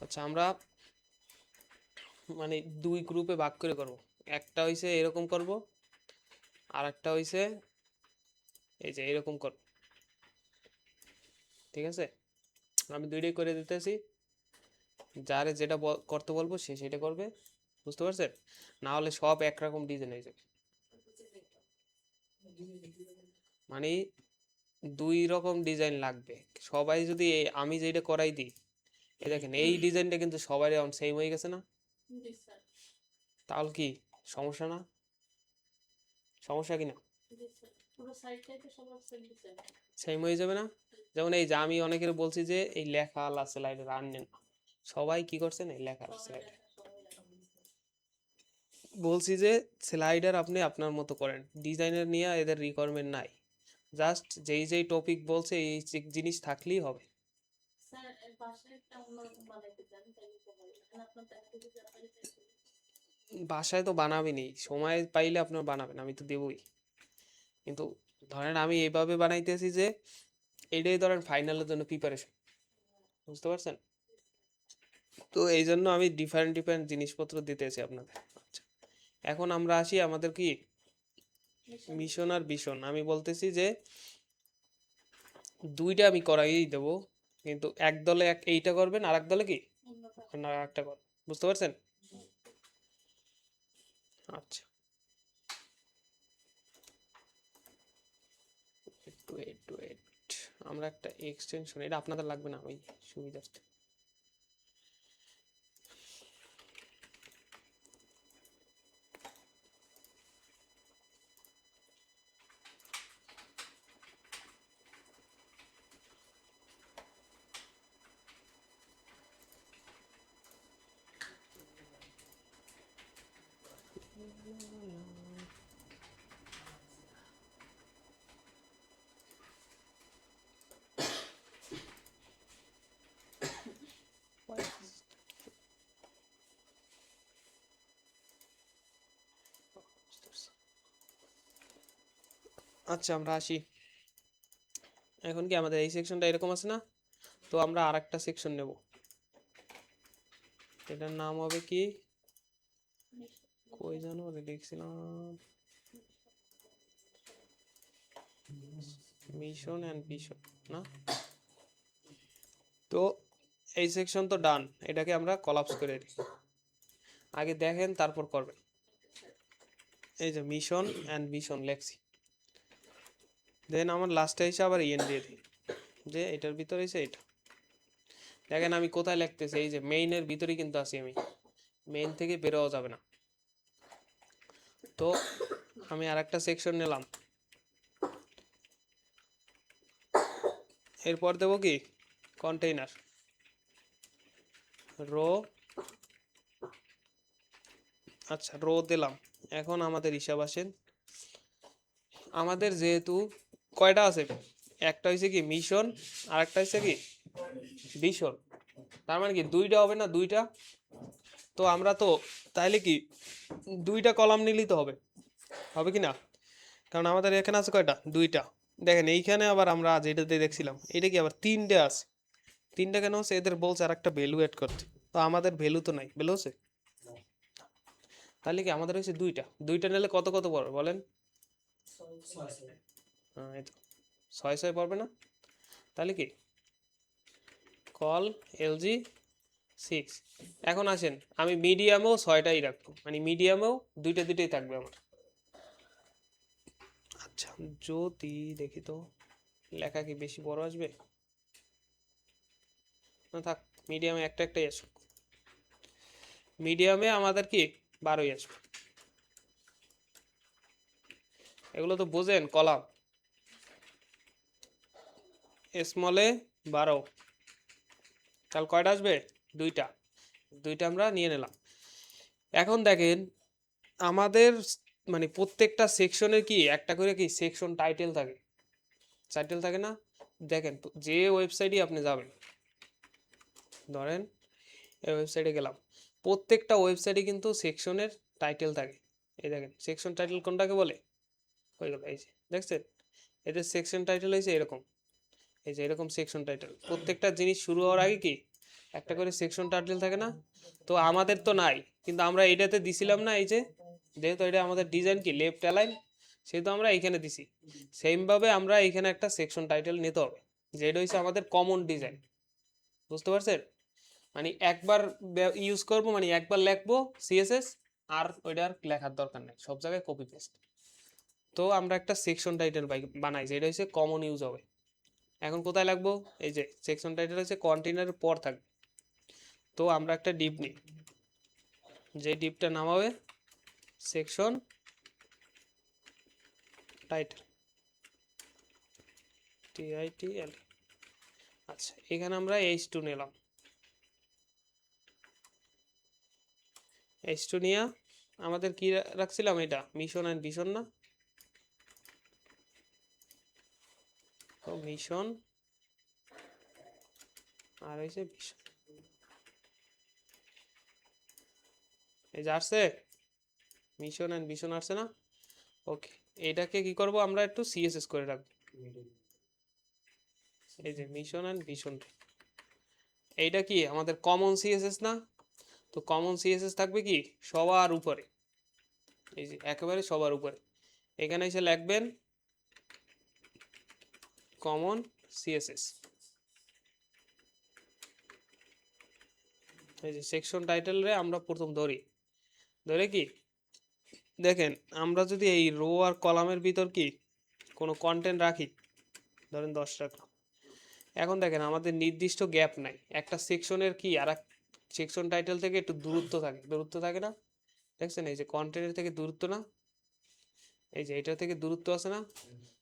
আচ্ছা আমরা মানে দুই গ্রুপে ভাগ করে করব একটা হইছে এরকম করব আর একটা হইছে এই যে এরকম করব ঠিক আছে আমি দুইটাই করে দিতেছি যারে যেটা করতে বলবো সে সেটা করবে বুঝতে পারছেন না হলে সব একরকম ডিজাইন হয়ে যাবে মানে দুই রকম ডিজাইন লাগবে সবাই যদি আমি যেটা করাই দিই এই দেখেন এই ডিজাইনটা কিন্তু সবাই এখন সেম হয়ে গেছে না তাহলে কি সমস্যা না সমস্যা কি না সেম হয়ে যাবে না যেমন এই যে আমি অনেকের বলছি যে এই লেখা আল্লাহ স্লাইডে রান নেন সবাই কি করছেন এই লেখা স্লাইড বলছি যে স্লাইডার আপনি আপনার মতো করেন ডিজাইনার নিয়ে এদের রিকোয়ারমেন্ট নাই জাস্ট যেই যেই টপিক বলছে এই জিনিস থাকলেই হবে বাসায় তো বানাবেনি সময় পাইলে আপনার বানাবেন আমি তো দেবই কিন্তু ধরেন আমি এইভাবে বানাইতেছি যে এটাই ধরেন ফাইনালের জন্য প্রিপারেশন বুঝতে পারছেন তো এই জন্য আমি ডিফারেন্ট ডিফারেন্ট জিনিসপত্র দিতেছি আপনাদের আচ্ছা এখন আমরা আসি আমাদের কি মিশন আর ভিশন আমি বলতেছি যে দুইটা আমি করাই দেব কিন্তু এক দলে এইটা করবেন আর এক দলে কি অন্য একটা করবেন বুঝতে পারছেন আচ্ছা ওয়েট আমরা একটা এক্সটেনশন এটা আপনাদের লাগবে না ওই সুবিধার্থে আচ্ছা আমরা আসি, এখন কি আমাদের এই সেকশনটা এরকম আছে না, তো আমরা আর একটা সেকশন নেব, এটার নাম হবে কি, কই জানো দেখছিলাম, মিশন অ্যান্ড ভিশন না, তো এই সেকশন তো ডান, এটাকে আমরা কলাপস করে দিই, আগে দেখেন তারপর করবেন। এই যে মিশন অ্যান্ড ভিশন লেখছি, দেন আমার লাস্টে এসে আবার ইএন দিয়ে দিই, যে এটার ভিতরে এসে এটা দেখেন আমি কোথায় লিখতেছি, এই যে মেইনের ভিতরেই কিন্তু আছি আমি, মেইন থেকে বেরোয়া যাবে না। তো আমি আর একটা সেকশন নিলাম, এরপর দেবো কি কন্টেইনার রো, আচ্ছা রো দিলাম। এখন আমাদের হিসাব আসেন, আমাদের যেহেতু কয়টা আছে, একটা হয়েছে কি মিশন আর একটা হয়েছে কি ভিশন, তার মানে কি দুইটা হবে না, দুইটা, তো আমরা তো তাইলে কি দুইটা কলাম নিলেই তো হবে, হবে কি না, কারণ আমাদের এখানে আছে কয়টা, দুইটা। দেখেন এইখানে আবার আমরা আজ এটাতে দেখছিলাম, এটা কি আবার তিনটে আছে, তিনটা কেন আছে, এদের বলছে আর একটা ভ্যালু অ্যাড করতে, তো আমাদের ভ্যালু তো নাই, ভ্যালু আছে, তাহলে কি আমাদের হচ্ছে দুইটা, দুইটা নিলে কত কত পড়বে বলেন, হ্যাঁ এই তো 6 পড়বে না, তাহলে কি কল এলজি 6। এখন আসেন আমি মিডিয়ামেও 6টাই রাখবো, মানে মিডিয়ামেও দুইটা দুইটাই থাকবে আমার। আচ্ছা যদি দেখি তো লেখা কি বেশি বড় আসবে, না থাক, মিডিয়ামে একটা একটাই আসুক, মিডিয়ামে আমাদের কি 12ই আসবে, এগুলো তো বোঝেন কলাম, স্মলে 12, তাহলে কয়টা আসবে, দুইটা, দুইটা আমরা নিয়ে নিলাম। এখন দেখেন আমাদের মানে প্রত্যেকটা সেকশনের কি একটা করে কি সেকশন টাইটেল থাকে, টাইটেল থাকে না, দেখেন যে ওয়েবসাইটে আপনি যাবেন, ধরেন এই ওয়েবসাইটে গেলাম, প্রত্যেকটা ওয়েবসাইটে কিন্তু সেকশনের টাইটেল থাকে, এই দেখেন সেকশন টাইটেল কোনটাকে বলে, হয়ে গেল এই যে দেখছেন, এদের সেকশন টাইটেল হয়েছে এরকম, এই যে এরকম সেকশন টাইটেল, প্রত্যেকটা জিনিস শুরু হওয়ার আগে কি একটা করে সেকশন টাইটেল থাকে না, তো আমাদের তো নাই, কিন্তু আমরা এটাতে দিছিলাম না, এই যে যেহেতু এটা আমাদের ডিজাইন কি লেফট অ্যালাইন, সেহেতু আমরা এইখানে দিছি, সেম ভাবে আমরা এইখানে একটা সেকশন টাইটেল নিতে হবে, যেটা হচ্ছে আমাদের কমন ডিজাইন, বুঝতে পারছেন, মানে একবার ইউজ করব, মানে একবার লিখবো সিএসএস, আর ওইটা আর লেখার দরকার নেই, সব জায়গায় কপি পেস্ট, তো আমরা একটা সেকশন টাইটেল বানাই, যেটা হচ্ছে কমন ইউজ হবে। এখন কোথায় লাগবো, এই যে সেকশন টাইটেল হচ্ছে কন্টেইনারের পর থাকবে, তো আমরা একটা ডিপ নিই, যে ডিপটার নাম হবে সেকশন টাইটেল, TITL। আচ্ছা এখানে আমরা H2 নিলাম, H2 নিয়ে আমাদের কি রাখছিলাম, এটা মিশন অ্যান্ড ভিশন না, তো মিশন আর হয়েছে ভিশন, এই যে আসছে মিশন অ্যান্ড ভিশন আসছে না, ওকে, এটাকে কি করব আমরা একটু সিএসএস করে রাখবো, এই যে মিশন অ্যান্ড ভিশন, এইটা কি আমাদের কমন সিএসএস না, তো কমন সিএসএস থাকবে কি সবার উপরে, এই যে একেবারে সবার উপরে, এখানে এসে লিখবেন কমন সিএসএস, এই যে সেকশন টাইটেল রে আমরা প্রথম ধরি, ধরে কি দেখেন আমরা যদি এই রো আর কলামের ভিতর কি কোনো কন্টেন্ট রাখি, ধরেন 10 রাখলাম, এখন দেখেন আমাদের নির্দিষ্ট গ্যাপ নাই, একটা সেকশনের কি আর এক সেকশন টাইটেল থেকে একটু দূরত্ব থাকে, দূরত্ব থাকে না, দেখছেন এই যে কন্টেন্টের থেকে দূরত্ব না, এই যে এটা থেকে দূরত্ব আছে না,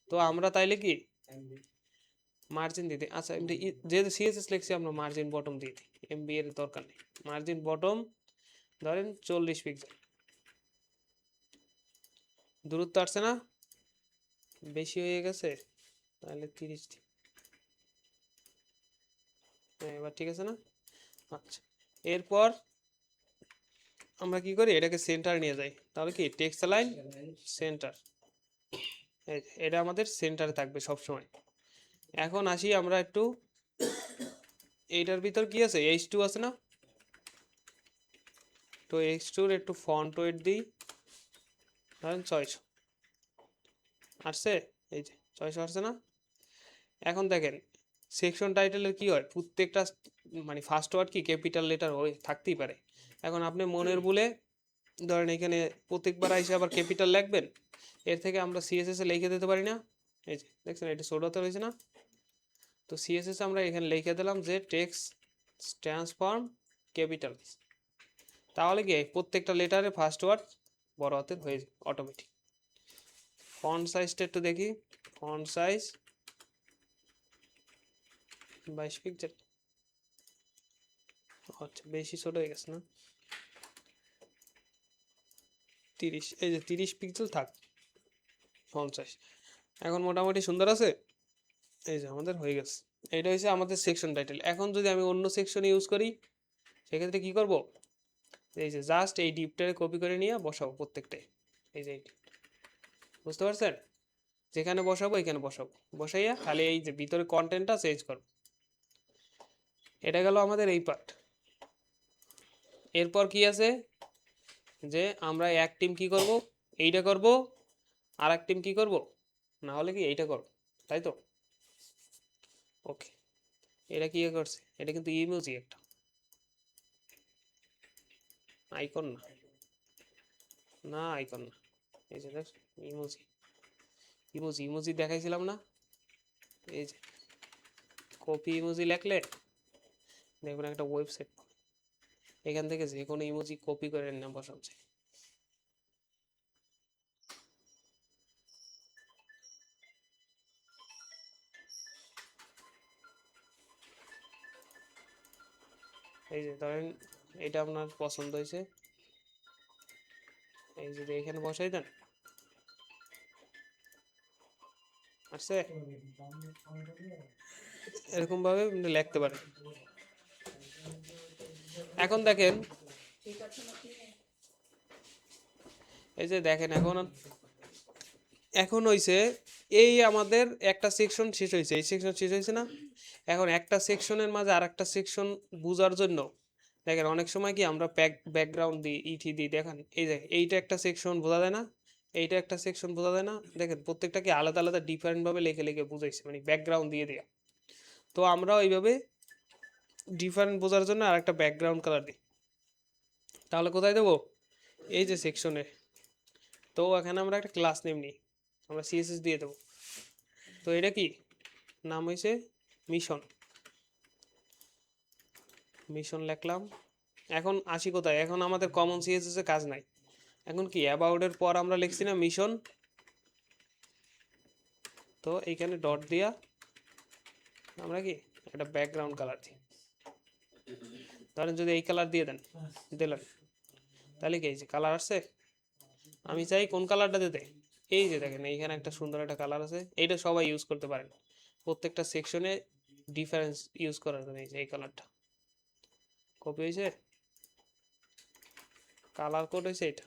তো আমরা তাইলে কি মার্জিন দিতে, আচ্ছা এমনি যেহেতু সিএসএস লিখছি আমরা মার্জিন বটম দিয়ে দিই, এমবি এর দরকার নেই, মার্জিন বটম ধরেন 40 পিক্সেল, দূরত্ব আসছে না, বেশি হয়ে গেছে, তাহলে 30 দিই, হ্যাঁ এবার ঠিক আছে না, আচ্ছা এরপর আমরা কি করি, এটাকে সেন্টার নিয়ে যাই, তাহলে কি টেক্সট লাইন সেন্টার, এই যে, এটা আমাদের সেন্টারে থাকবে সব সময়। এখন আসি আমরা একটু, এইটার ভিতর কি আছে, H2 আছে না, তো H2 এর একটু ফন্ট ওয়েট দিই, ধরেন 600 আসছে, এই যে 600 আসছে না। এখন দেখেন সেকশন টাইটেলের কি হয়, প্রত্যেকটা মানে ফার্স্ট ওয়ার্ড কি ক্যাপিটাল লেটার হয়ে থাকতেই পারে। এখন আপনি মনের ভুলে ধরেন এখানে প্রত্যেকবার এসে আবার ক্যাপিটাল লিখবেন, এর থেকে আমরা সিএসএস এ লিখে দিতে পারি না, এই যে দেখছেন এটা ছোটতে হয়েছে না, তো সিএসএস আমরা এখানে লিখে দিলাম যে টেক্সট ট্রান্সফর্ম ক্যাপিটাল, তাহলে কি প্রত্যেকটা লেটারে ফার্স্ট ওয়ার্ড বড় হাতের হয়ে যায় অটোমেটিক। ফন্ট সাইজটা একটু দেখি, ফন্ট সাইজ 22 পিক্সেল, আচ্ছা বেশি ছোট হয়ে গেছে না, 30, এই যে 30 পিক্সেল থাক ফন্ট সাইজ। এখন মোটামুটি সুন্দর আছে, এই যে আমাদের হয়ে গেছে। এটা হচ্ছে আমাদের সেকশন টাইটেল। এখন যদি আমি অন্য সেকশন ইউজ করি সেক্ষেত্রে কি করব, এই যে জাস্ট এই ডিপটারে কপি করে নিয়ে বসাবো প্রত্যেকটাই, এই যে বুঝতে পারছেন, যেখানে বসাবো এখানে বসাবো, বসাইয়া খালি এই যে ভিতরে কন্টেন্টটা চেঞ্জ করব। এটা গেল আমাদের এই পার্ট। এরপর কি আছে যে আমরা এক টিম কি করব, এইটা করব, আর এক টিম কি করব, না হলে কি এইটা করব, তাই তো। ওকে, এটা কি করছে, এটা কিন্তু ইমোজি একটা, আইকন না, না আইকন না, এই যে দেখ ইমোজি, ইমোজি ইমোজি দেখাইছিলাম না, এই যে কপি ইমোজি লেখলে দেখবেন একটা ওয়েবসাইট, এখান থেকে যে কোনো ইমোজি কপি করে না বসানো যায়। এই যে ধরেন এটা আপনার পছন্দ হয়েছে, এই যদি এখানে বসাই দেন, আসছে এরকম ভাবে লিখতে পারেন। এখন দেখেন, এই যে দেখেন এখন এখন হইছে এই আমাদের একটা সেকশন শেষ হয়েছে, এই সেকশন শেষ হয়েছে না। এখন একটা সেকশনের মাঝে আর একটা সেকশন বোঝার জন্য দেখেন অনেক সময় কি আমরা ব্যাকগ্রাউন্ড দিই, ইটি দিই, দেখেন এই যে এইটা একটা সেকশন বোঝা যায় না, এইটা একটা সেকশন বোঝা যায় না, দেখেন প্রত্যেকটাকে আলাদা আলাদা ডিফারেন্ট ভাবে লিখে লিখে বুঝাইছে, মানে ব্যাকগ্রাউন্ড দিয়ে দেয়া। তো আমরা ওইভাবে ডিফারেন্ট বোঝার জন্য আর একটা ব্যাকগ্রাউন্ড কালার দিই, তাহলে কোথায় দেবো, এই যে সেকশনে। তো এখানে আমরা একটা ক্লাস নেম নিই, আমরা সিএসএস দিয়ে দেবো। তো এটা কি নাম হয়েছে মিশন, মিশন লিখলাম। এখন আসি কোথায়, এখন আমাদের কমন সিএসএস এ কাজ নাই, এখন কি অ্যাবাউট এর পর আমরা লিখছি না মিশন, তো এইখানে ডট দিয়া আমরা কি একটা ব্যাকগ্রাউন্ড কালার দিই, ধরেন যদি এই কালার দিয়ে দেন, দিলেন, তাহলে কি এই যে কালার আসছে। আমি চাই কোন কালারটা দিতে, এই যে দেখেন এইখানে একটা সুন্দর একটা কালার আছে, এইটা সবাই ইউজ করতে পারেন প্রত্যেকটা সেকশনে ডিফারেন্স ইউজ করার জন্য। এই যে এই কালারটা কপি হয়েছে, কালার কোড হয়েছে এটা,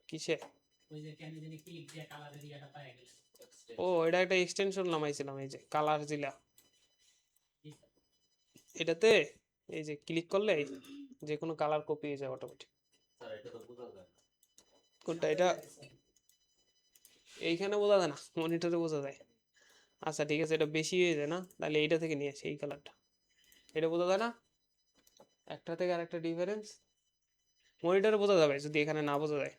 কিসে, ও এটা একটা এক্সটেনশন নামাইছিলাম, এই যে কালার জিলা, এটাতে এই যে ক্লিক করলে যে কোনো কালার কপি হয়ে যায় অটোমেটিক। কোনটা এটা, এইখানে বোঝা যায় না, মনিটরে বোঝা যায়। আচ্ছা ঠিক আছে, এটা বেশি হয়ে যায় না, তাহলে এইটা থেকে নিয়ে আসি এই কালারটা, এটা বোঝা যায় না, একটা থেকে আরেকটা ডিফারেন্স মনিটরে বোঝা যাবে, যদি এখানে না বোঝা যায়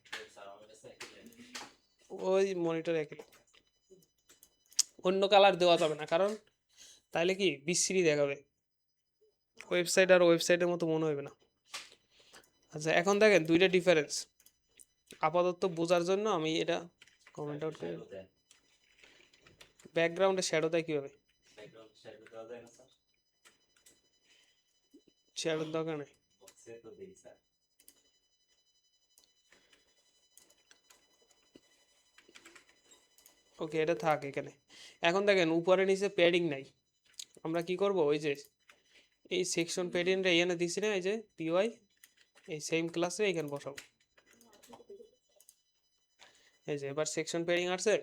ওই মনিটরে একই, অন্য কালার দেওয়া যাবে না, কারণ তাহলে কি বিশ্রী দেখাবে, ওয়েবসাইট আর ওয়েবসাইটের মতো মনে হবে না। আচ্ছা এখন দেখেন দুইটা ডিফারেন্স, আপাতত বোঝার জন্য আমি এটা কমেন্ট আউট করে, ব্যাকগ্রাউন্ডে শ্যাডো দেয় কিভাবে, শ্যাডোর দরকার নেই, ওকে এটা থাক এখানে। এখন দেখেন উপরে নিচে প্যাডিং নাই, আমরা কি করব, ওই যে এই সেকশন প্যাডিংটা এখানে দিছি না, এই যে পিওয়াই, এই সেম ক্লাসে এখানে বসাবো। এই যে এবার সেকশন পেয়ারিং আসছে।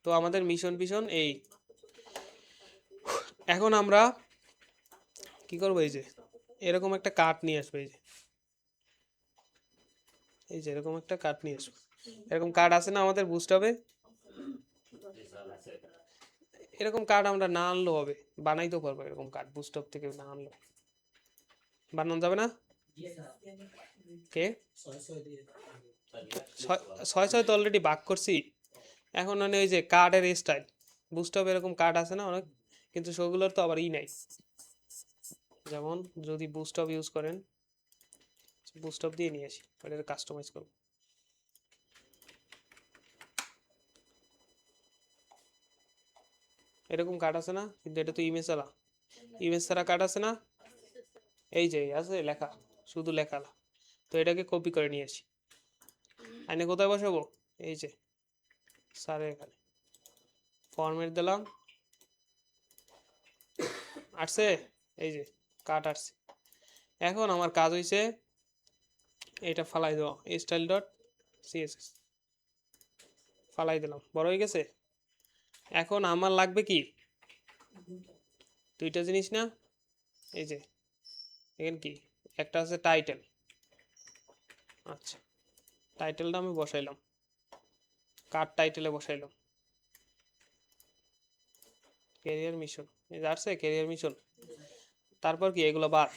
তো আমাদের মিশন এই। এখন আমরা কি করবো, এই যে এরকম একটা কার্ড নিয়ে আসবো। এই যে এরকম একটা কার্ড নিয়ে আসবো। এরকম কার্ড আছে না আমাদের বুস্ট হবে, এরকম কার্ড আমরা না আনলেও হবে, বানাইতেও পারবো এরকম কার্ড বুস্ট আপ থেকে না আনলেও বানানো যাবে না? কে ছয় ছয় তো অলরেডি বাক করছি। এখন মানে ওই যে কার্ডের স্টাইল বুস্ট আপ এরকম কার্ড আছে না অনেক, কিন্তু সেগুলোর তো আবার নাই। যেমন যদি বুস্ট আপ ইউজ করেন, বুস্ট আপ দিয়ে নিয়ে আসি, এটা কাস্টমাইজ করবো। এরকম কার্ড আছে না, কিন্তু এটা তো ইমেজ ছাড়া কার্ড আছে না, এই যে আছে লেখা, শুধু লেখা। তো এটাকে কপি করে নিয়ে আসি, আইনে কোথায় বসাবো, এই যে স্যারের এখানে ফরম্যাট দিলাম, আসছে, এই যে কাট আসছে। এখন আমার কাজ হয়েছে এটা ফালাই দেওয়া, স্টাইল ডট সিএসএস ফালাই দিলাম, বড় হয়ে গেছে। এখন আমার লাগবে কি দুইটা জিনিস না, এই যে এখানে কি একটা আছে টাইটেল। আচ্ছা, টাইটেলটা আমি বসাইলাম, কার টাইটেলে বসাইলাম ক্যারিয়ার মিশন, এই যে আসছে ক্যারিয়ার মিশন। তারপর কি এগুলো বাদ,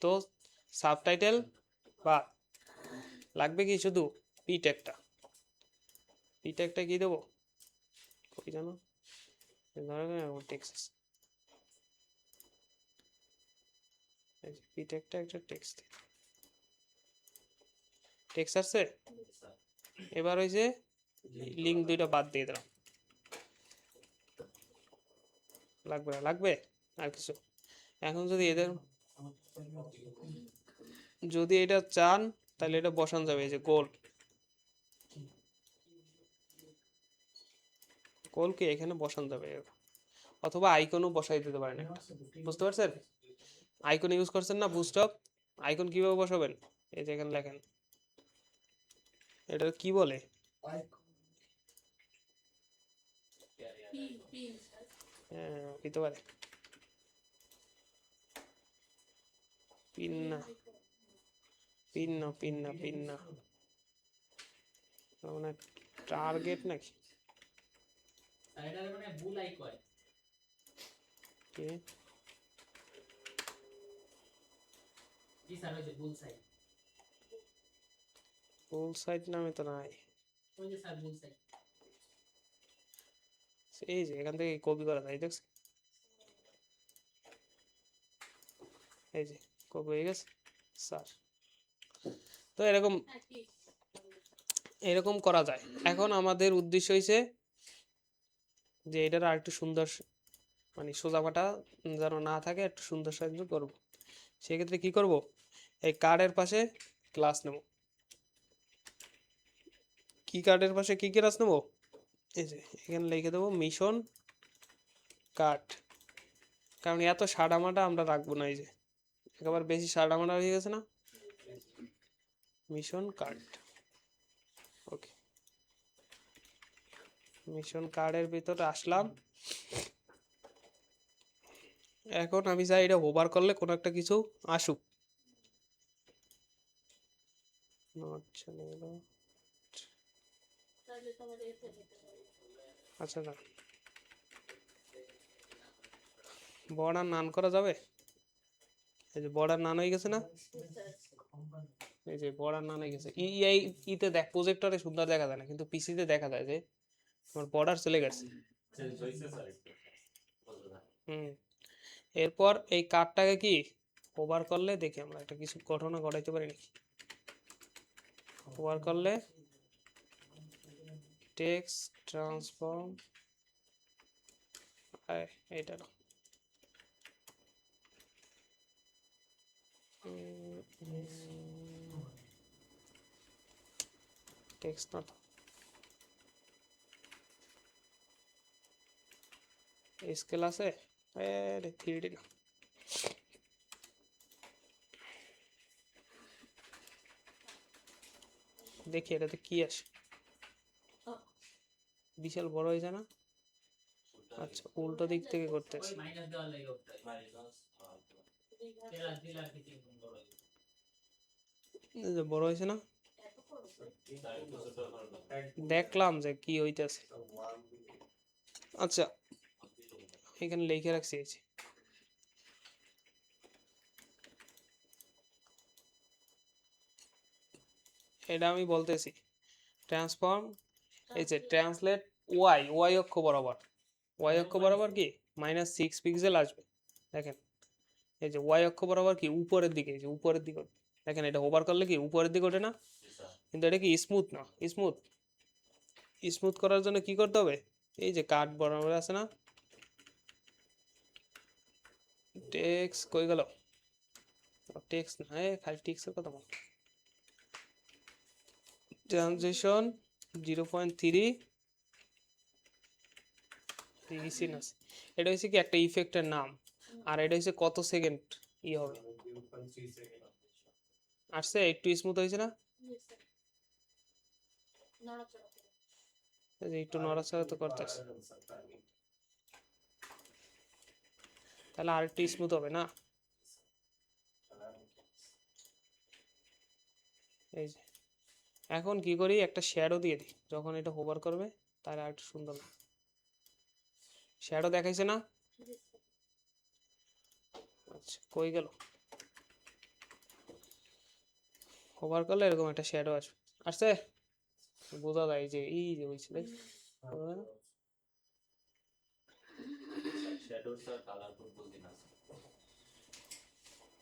তো সাবটাইটেল বাদ, লাগবে কি শুধু পি ট্যাগটা। পি ট্যাগটা কি দেবো, কই জানো, টেক্সট, পি ট্যাগটা একটা টেক্সট, টেক্সট আসছে। এবার হয়েছে লিঙ্ক দুইটা বাদ দিয়ে দিলাম, লাগবে না, লাগবে আর কিছু। এখন যদি এদের যদি এটা চান তাহলে এটা বসানো যাবে, এই যে গোলকে এখানে বসানো যাবে, অথবা আইকনও বসাই দিতে পারেন একটা, বুঝতে পারছেন? আইকন ইউজ করছেন না বুস্ট আপ, আইকন কিভাবে বসাবেন, এই যে এখানে লেখেন, এটা কি বলে, হ্যাঁ দিতে পারে, পিন না, পিন না, মানে টার্গেট নাকি কি, ফুল সাইট নামে তো নাই, এই যে এখান থেকে কপি করা যায়, দেখছি, এই যে কপি হয়ে গেছে স্যার। তো এরকম এরকম করা যায়। এখন আমাদের উদ্দেশ্য হয়েছে যে এটার আর একটু সুন্দর, মানে সোজামাটা যেন না থাকে, একটু সুন্দর সাহায্য করব। সেক্ষেত্রে কি করব, এই কার্ডের পাশে ক্লাস নেব। কি কার্ডের পাশে কি ক্লাস নেব, এই যে এখানে লিখে দেবো মিশন কার্ড, কারণ এত সাদামাটা আমরা রাখবো না, এই যে একেবারে বেশি সাদামাটা হয়ে গেছে না, মিশন কার্ড। ওকে, মিশন কার্ডের ভিতরে আসলাম। এখন আমি চাই এটা ওভার করলে কোনো একটা কিছু আসুক, আচ্ছা না বর্ডার নান করা যাবে, এই যে বর্ডার নান হয়ে গেছে না, এই যে বর্ডার নান হয়ে গেছে। এই ইতে দেখ প্রজেক্টরে সুন্দর দেখা যায় না, কিন্তু পিসিতে দেখা যায় যে আমার বর্ডার চলে গেছে। হুম, এরপর এই কার্ডটাকে কি ওভার করলে দেখি আমরা একটা কিছু ঘটনা ঘটাইতে পারি নাকি। ওভার করলে টেক্সট ট্রান্সফর্ম, এইটা না, টেক্সট না তো, স্কেল আছে, আরে 3D না, দেখি এটাতে কি আসে। বিশাল বড় হয়েছে না? আচ্ছা উল্টো দিক থেকে করতে আছে। এই যে বড় হয়েছে না? দেখলাম যে কি হইতেছে। আচ্ছা এখানে লিখে রাখছি এই যে। এটা আমি বলতেছি ট্রান্সফর্ম, এই যে ট্রান্সলেট ওয়াই অক্ষ বরাবর। ওয়াই অক্ষ বরাবর কি -6 পিক্সেল আসবে। দেখেন এই যে ওয়াই অক্ষ বরাবর কি উপরের দিকে, এই যে উপরের দিকে দেখেন, এটা ওভার করলে কি উপরের দিকে ওঠে না? কিন্তু এটা কি স্মুথ না। স্মুথ স্মুথ করার জন্য কি করতে হবে? এই যে কাট বরাবর আছে না, টেক্স কই গেল? টেক্স না, খালি টেক্সের কথা বল। ট্রানজিশন 0.3 রিসিনাস, এটা হচ্ছে কি একটা ইফেক্টের নাম, আর এটা হচ্ছে কত সেকেন্ড ই হবে। আসছে একটু স্মুথ হয়েছে না? এই যে একটু নড়াচড়া তো করতেছে, তাহলে আর একটু স্মুথ হবে না? এই যে এখন কি করি, একটা শ্যাডো দিয়ে দিই, যখন এটা হোভার করবে তাহলে আর একটু সুন্দর লাগে। শ্যাডো দেখাইছে না? আচ্ছা কই গেল? হোভার করলে এরকম একটা শ্যাডো আসবে। আসছে বোঝা যায় যে এই যে হয়েছে,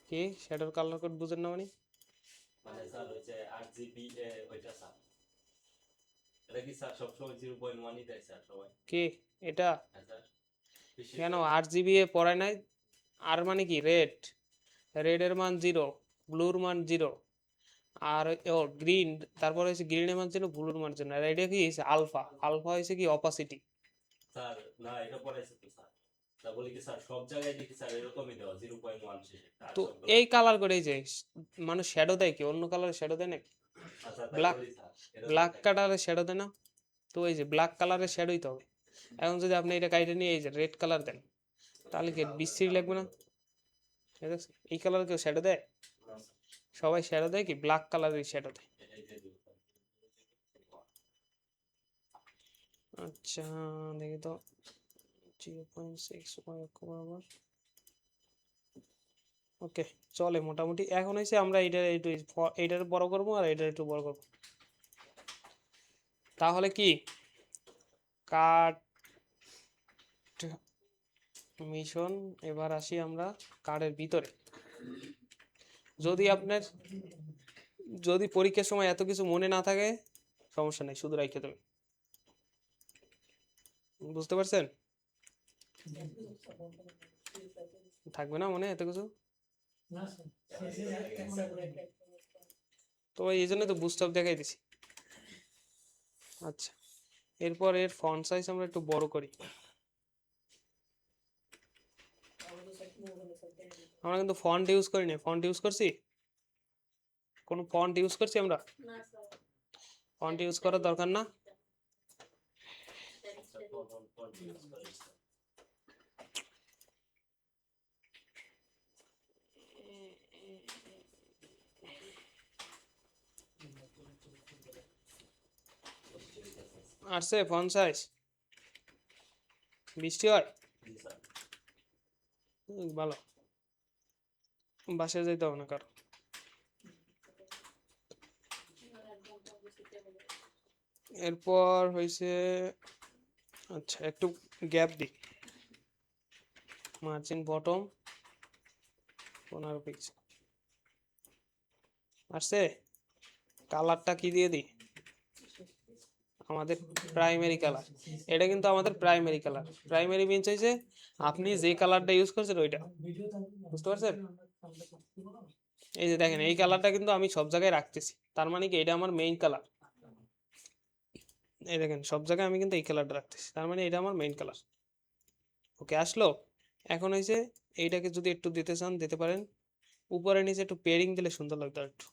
কি শ্যাডোর কালার কোড বুঝেন না মানে? মানে স্যার হচ্ছে 8 জিবি ওইটা স্যার, এটা কি স্যার সবসময় 0.1ই দেয় স্যার সবাই? কি এটা হ্যাঁ স্যার। কেন 8 জিবি এ পড়ায় নাই? আর মানে কি রেড, রেডের মান 0, ব্লুর মান 0, আর ও গ্রিন, তারপর হচ্ছে গ্রিনের মান 0, ব্লুর মান 0, আর এটা কি হচ্ছে আলফা, আলফা হচ্ছে কি অপাসিটি। স্যার না এটা পড়াইছে তো স্যার, তা বলি কি স্যার সব জায়গায় দেখি স্যার এরকমই দেওয়া 0.1 শেষে আর তো সবগুলো। এই কালার করে যে মানুষ শ্যাডো দেয় কি অন্য কালারের শ্যাডো দেয় নাকি? আচ্ছা তাই ব্ল্যাক, বলি স্যার, এটা তো ব্ল্যাক তাই। কালারের শ্যাডো দেয় না? তো এই যে ব্ল্যাক কালারের শ্যাডোই তো হবে। এখন যদি আপনি এটা কাইটে নিয়ে এই যে রেড কালার দেন, তাহলে কি বিশ্রী লাগবে না? ঠিক আছে, এই কালার কেউ শ্যাডো দেয়? সবাই শ্যাডো দেয় কি ব্ল্যাক কালারের শ্যাডো দেয়। এটাই দিয়ে দিবো স্যার। আচ্ছা দেখি তো, 0.6 বরাবর। ওকে চলে মোটামুটি। এখন হয়েছে আমরা এইটার বড় করবো আর এইটার একটু বড় করবো, তাহলে কি কাট মিশন। এবার আসি আমরা কার্ডের ভিতরে। যদি আপনার, যদি পরীক্ষার সময় এত কিছু মনে না থাকে সমস্যা নেই, শুধু রাইখে দেবেন। বুঝতে পারছেন? থাকবে না মনে এত কিছু, তো এই জন্য তো বুস্ট আপ দেখাই দিছি। আচ্ছা এরপর এর ফন্ট সাইজ আমরা একটু বড় করি। আমরা কিন্তু ফন্ট ইউজ করি না, ফন্ট ইউজ করছি? কোনো ফন্ট ইউজ করছি আমরা? ফন্ট ইউজ করার দরকার না। স্যার ফন্ট ইউজ করে স্যার। আসছে ফন্ট সাইজ? বৃষ্টি হয়? জি স্যার। ভালো, বাসায় যাইতে হবে না কারো। এরপর হয়েছে, আচ্ছা একটু গ্যাপ দিই, মার্জিন বটম 15 পিক্সেল। আসছে কালারটা কি দিয়ে দিই, আমাদের প্রাইমারি কালার। এটা কিন্তু আমাদের প্রাইমারি কালার। প্রাইমারি মিনস হয়েছে আপনি যে কালারটা ইউজ করছেন ওইটা, বুঝতে পারছেন? এই যে দেখেন এই কালারটা কিন্তু আমি সব জায়গায় রাখতেছি, তার মানে কি এটা আমার মেইন কালার। এই দেখেন সব জায়গায় আমি কিন্তু এই কালারটা রাখতেছি, তার মানে এটা আমার মেইন কালার। ওকে আসলো। এখন হয়েছে এইটাকে যদি একটু দিতে চান দিতে পারেন, উপরে নিচে একটু পেয়ারিং দিলে সুন্দর লাগতো আর একটু।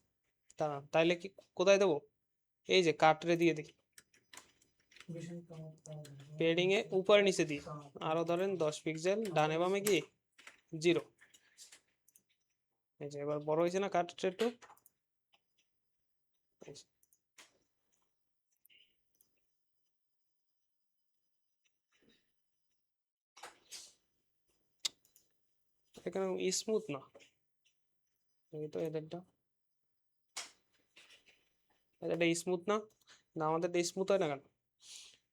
তা তাইলে কি কোথায় দেবো? এই যে কাটরে দিয়ে দিই পেডিং এ উপরে নিচে দিই আরো ধরেন 10 পিক্সেল ডানে বামে কি 0। এই যে এবার বড় হয়েছে না কাটটা একটু। এই যে, এখানে স্মুথ না এই তো এদেরটা এদেরটা স্মুথ না না আমাদেরটা স্মুথ হয় না কেন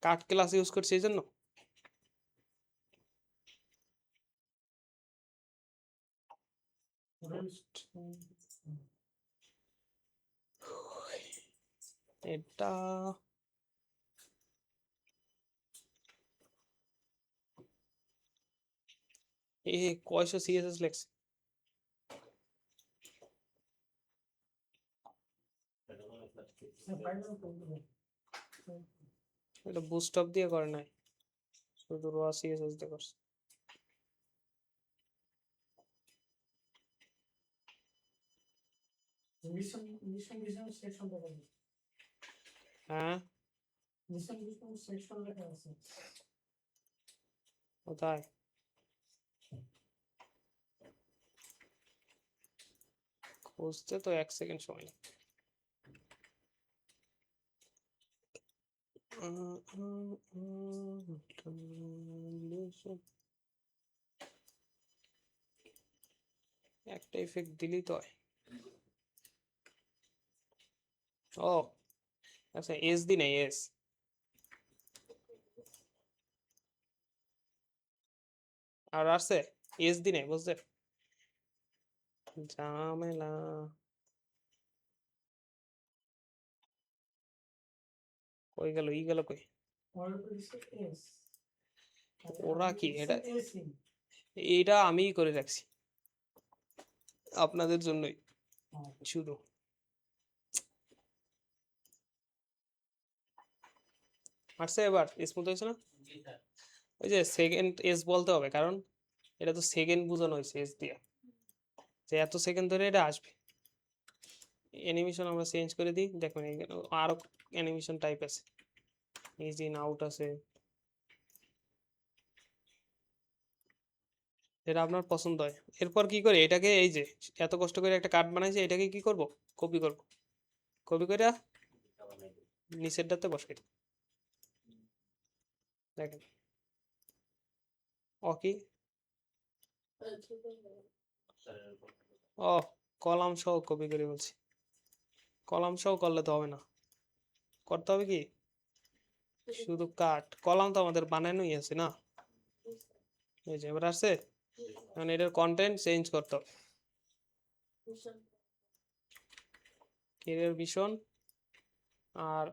কাট ক্লাস ইউজ করছি এই জন্য। এটা কয়শো সিএসএস লেখছে এটা বুস্ট আপ দিয়ে করে নাই শুধু র সিএসএস দিয়ে করছে। হ্যাঁ কোথায় খুঁজতে তো 1 সেকেন্ড সময় লাগে। একটা ইফেক্ট দিলেই তো হয়। ও আচ্ছা এস দি নেই এস আর আসছে এস দি নেই বুঝতে ঝামেলা। কই গেল ই গেল কই ওরা কি এটা এটা আমিই করে রাখছি আপনাদের জন্যই শুধু। আসছে এবার স্মুথ হয়েছে না ওই যে সেকেন্ড এস বলতে হবে কারণ এটা তো সেকেন্ড বোঝানো হয়েছে এস দিয়ে যে এত সেকেন্ড ধরে এটা আসবে। অ্যানিমেশন আমরা চেঞ্জ করে দিই দেখুন এখানে আরো অ্যানিমেশন টাইপ আছে ইজ ইন আউট আছে যেটা আপনার পছন্দ হয়। এরপর কি করে এটাকে এই যে এত কষ্ট করে একটা কার্ড বানাইছে এটাকে কি করব কপি করব কপি করে নিচেরটাতে বসাই দেব। দেখেন ও কি ও কলাম সহ কপি করে বলছি কলাম সহ করলে তো হবে না করতে হবে কি শুধু কাট কলাম তো আমাদের বানানোই আছে না। এই যে এবার আসছে মানে এটার কন্টেন্ট চেঞ্জ করতে হবে এর ভীষণ আর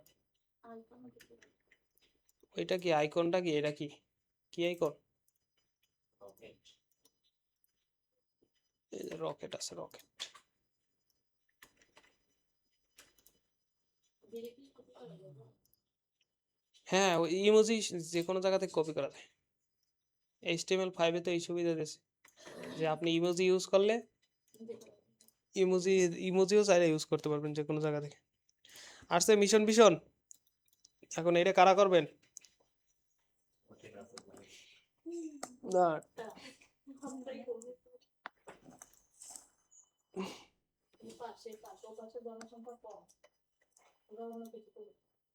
ওইটা কি আইকনটা কি এটা কি কি আইকন এই যে রকেট আছে রকেট হ্যাঁ ওই ইমোজি যে কোনো জায়গা থেকে কপি করা যায় HTML5 এ তো এই সুবিধা দিয়েছে যে আপনি ইমোজি ইউজ করলে ইমোজি ইমোজিও চাইলে ইউজ করতে পারবেন যে কোনো জায়গা থেকে। আসছে মিশন ভীষণ এখন এটা কারা করবেন না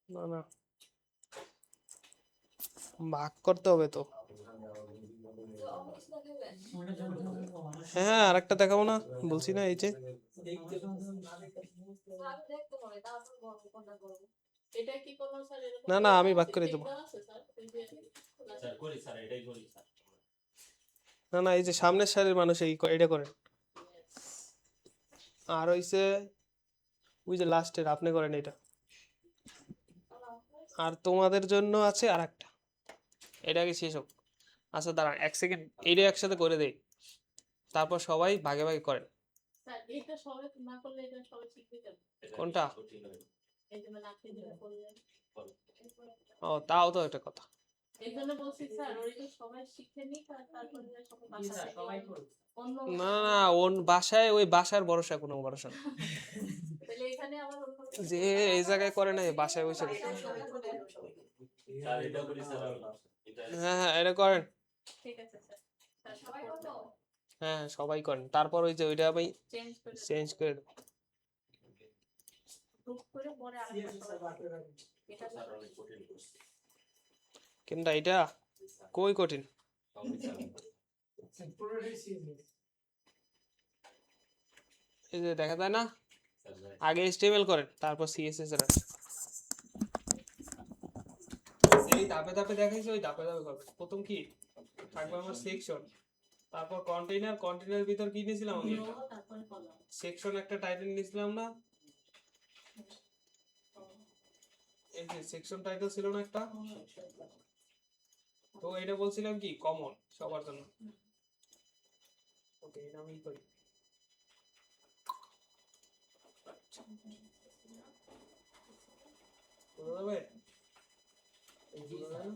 না না ভাগ করতে হবে তো হ্যাঁ আরেকটা দেখাবো না বলছি না এই যে না না আমি ভাগ করে দেবো না না এই যে সামনের সারির মানুষ এটা করেন আর হইছে ওই যে লাস্টের আপনি করেন এটা আর তোমাদের জন্য আছে আরেকটা এটা আগে শেষ হোক আচ্ছা দাঁড়ান 1 সেকেন্ড এইটা একসাথে করে দেই তারপর সবাই ভাগে ভাগে করেন কোনটা ও তাও তো একটা কথা এই জন্য বলছি স্যার ওই তো সবাই শিখে নিক আর তারপরে সবাই বাসা থেকে সবাই করুক। অন্য না না ওর বাসায় ওই বাসার ভরসা কোনো ভরসা না। তাহলে এখানে আবার অন্য যে এই জায়গায় করে না এই বাসায় বসে করে। স্যার এটা করি স্যার আমরা এটা হ্যাঁ হ্যাঁ এটা করেন। ঠিক আছে স্যার স্যার সবাই করতো হ্যাঁ সবাই করেন, তারপর ওই যে ওইটা আমি চেঞ্জ করে চেঞ্জ করে দেব। গ্রুপ করে পরে আরেকটা সবাই করবে। এটা স্যার অনেক কঠিন করছে কিন্তু এটা কই কঠিন। সবাই স্যার পুরোটাই সিরিয়াস। এই যে দেখা যায় না, স্যার যাই। আগে HTML করেন তারপর CSS এর আসে। এই ধাপে ধাপে দেখাইছে ওই ধাপে ধাপে করবেন। প্রথম কি থাকবে আমার সেকশন, তারপর কন্টেইনার, কন্টেইনারের ভিতর কি নিয়েছিলাম আমি রো তারপরে কলাম সেকশন একটা টাইটেল নিয়েছিলাম না, এই যে সেকশন টাইটেল ছিল না একটা, তো এটা বলছিলাম কি কমন সবার জন্য। ওকে এটা আমি করি। বোঝা যাবে? এই বোঝা যাবে না?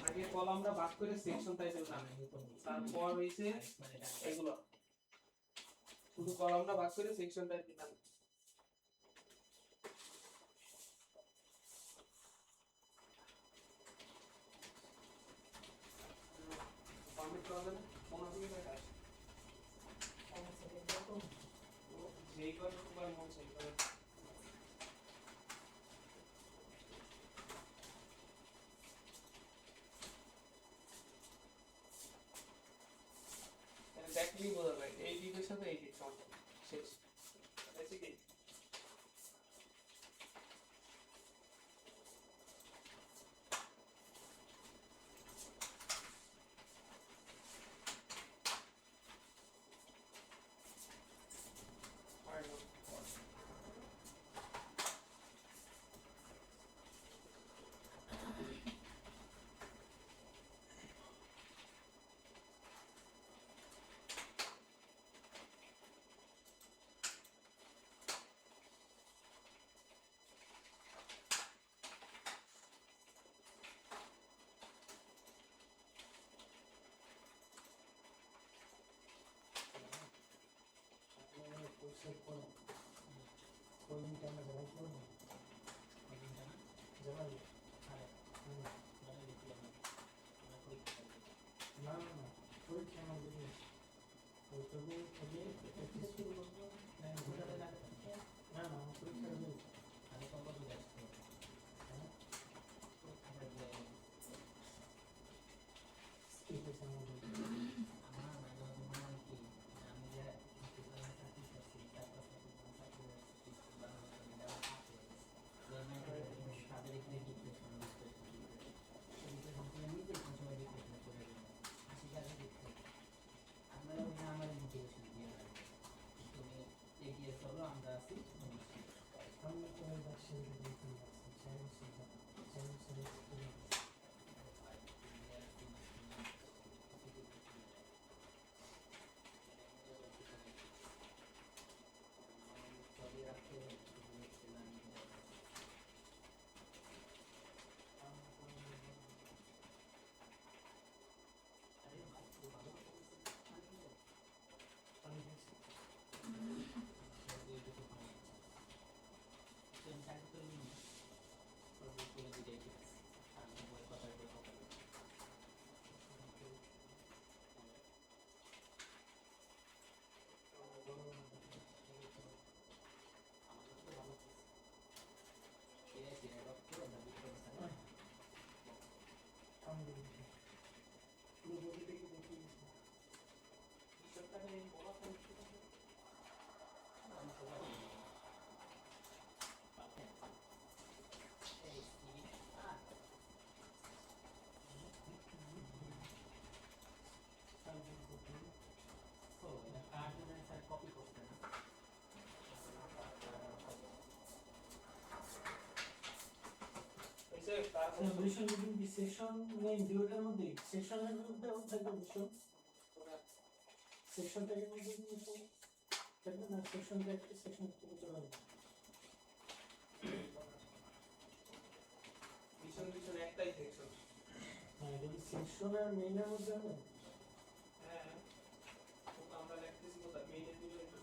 আগে কলামটা ভাগ করে সেকশন টাইটেল বানাই, তারপর হইছে এগুলো শুধু কলামটা ভাগ করে সেকশন টাইটেল বানাই। ফরম্যাট করা যাবে কোন দিকে কাজ যেই করে তোমার মন সেই করে। দেখলেই বোঝা যায় এই দিকের সাথে এই দিক সমান শেষ। আছে কি সলিউশন যদি কি সেকশন নেই দুটোর মধ্যে সেকশনের মধ্যে থাকবে সেকশন ট্যাগের মধ্যে তাহলে না সেকশন একটা সেকশন থেকে চলে যাবে। মিশন একটাই সেকশন। হ্যাঁ যদি সেকশন আর মেইনের মধ্যে হবে হ্যাঁ ওটা আমরা লিখতেছি কোথায় মেইনের দিকে একটু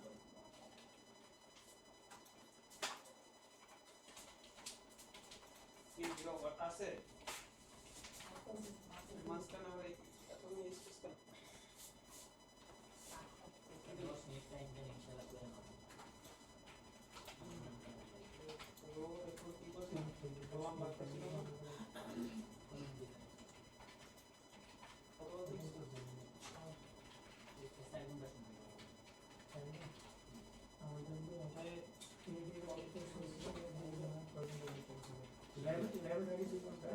কি দিও ওটা আছে মাঝখানে আবার এত নিয়ে স্পেস কেন? 10 মিনিট টাইম দেন ইনশাআল্লাহ করে নাও। রো এখন কি করছে রোমান বাড়তেছিল না কত দিচ্ছে আমাদের ওটাই ইমিডিয়েট অল্প সহজে ল্যাব রেডি কোনটা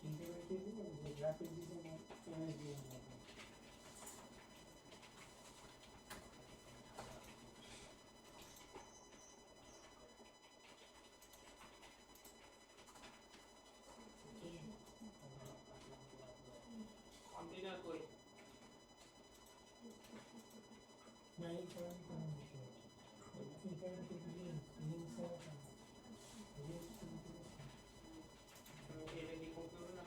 ইন্টিগ্রেটেড যে graphic design image design container কই নাই কারণ ইন্টারনেট লিংক এটা কি কম্পিউটার না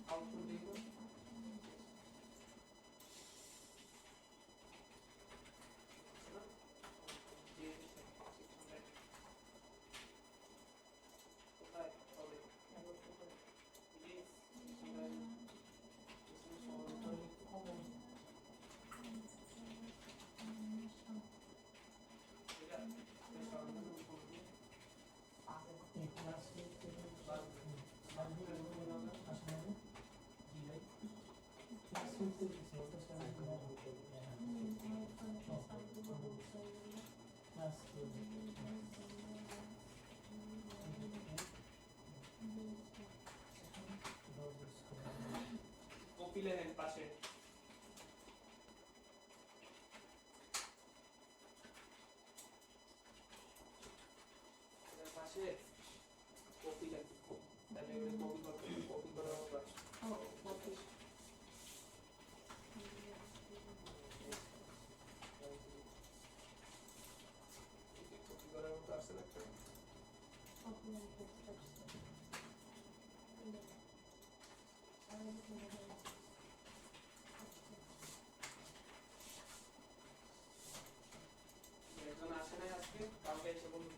আউটপুট দেখো কোথায় হবে এই ক্লাস থেকে সার্ভিস আসলে ক্লাস থেকে ওটা সার্ভিস ক্লাস কপি লেখেন পাশে এটার পাশে কপি লেখেন তাহলে কপি করতে কপি করা হবে কপি করার মতো আছে না একজন আসে নাই আজকে কালকে এসে বলুন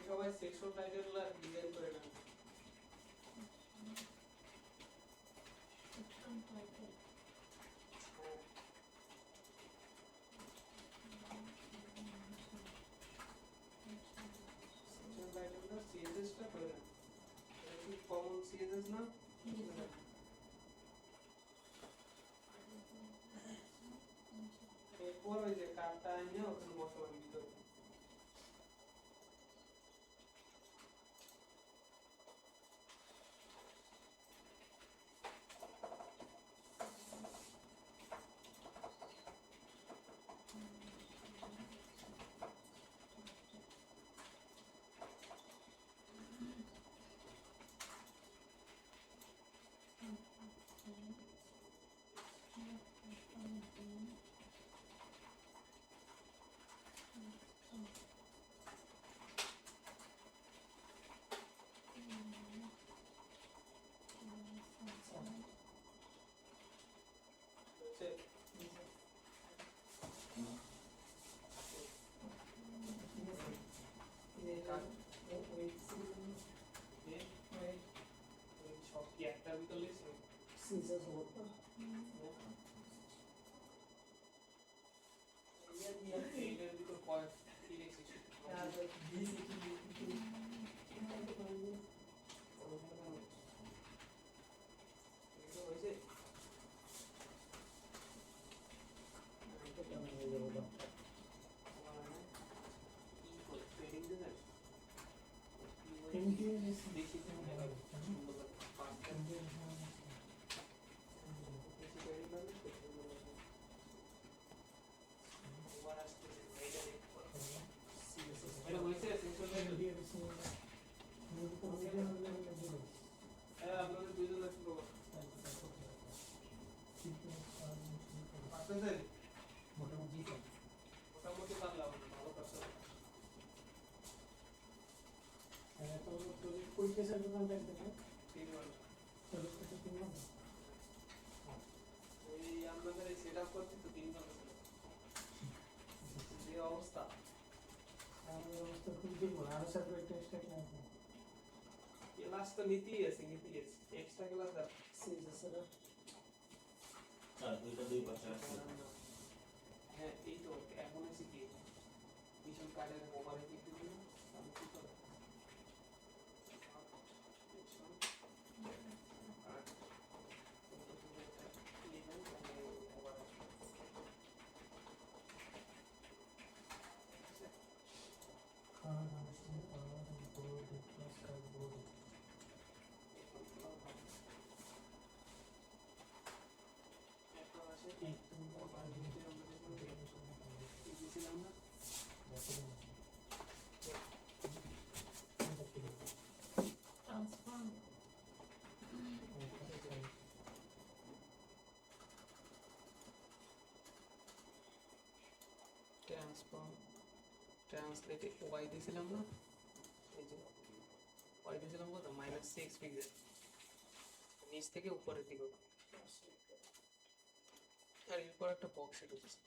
সবাই সেকশন টাইটেল ডিজাইন করে নেন সেকশন টাইটেলটা সিএসএস টা করে নেন এটা কি কমন সিএসএস না এরপর ওই যে কার্ডটা এনে ওখানে বসাবেন ভিতরে सीजन होता এইটার ভিতর কয় কি রেখেছিস यार 20 की এটা হয়েছে ট্রেডিং দিলেন Thank you. বেশি সুন্দর লাগে ফার্স্ট টাইম বেশি ট্রেডিং করলে খুব সুন্দর লাগে ওভার আসছে এইটা দেখো এটা হয়েছে সেন্সর হ্যাঁ আপনাদের দুইজন একটু করবো পারতেছেন মোটামুটি মোটামুটি পারলাম ভালো পারছো তো कोई कैसा दुकान करते हैं 3 ঘন্টা तो उसको 3 घंटा এই আপনাদের এই সেটআপ করতে তো 3 ঘন্টা ছিল যে অবস্থা और उसको कुछ भी बोला और सब एक टेस्ट करना है ক্লাস তো নীতিই আছে এক্সট্রা ক্লাস আর सीजन सर আর দুইটা 2 বছর আছে হ্যাঁ এই তো এখন আছে কি মিশন কার্ডের ওভারে ক্লিক দিন আমি কি করব हाँ हाँ और बोर्ड प्लस का बोर्ड एक तो দিয়েছিলাম না ট্রান্সফর্ম ট্রান্সলেটে ওয়াই দিয়েছিলাম না এই যে ওয়াই দিয়েছিলাম কত -6 পিক্সেল নিচ থেকে উপরের দিকে আর এরপর একটা বক্স ঢুকেছে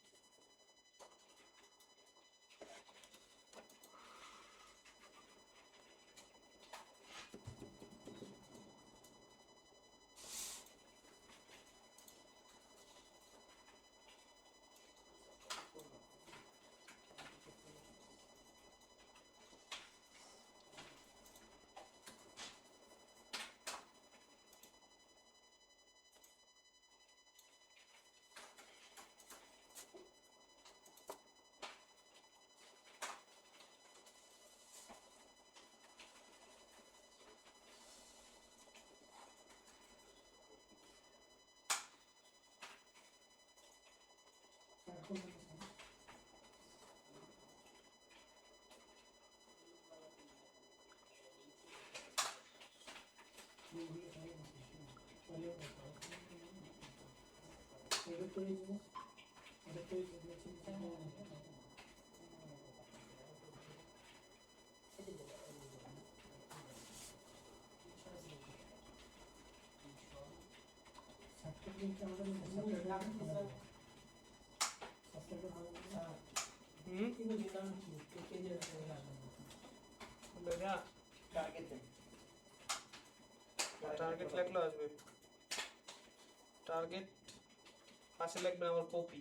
টার্গেট লাগলো আসবে টার্গেট পাশে লাগবে আমার কপি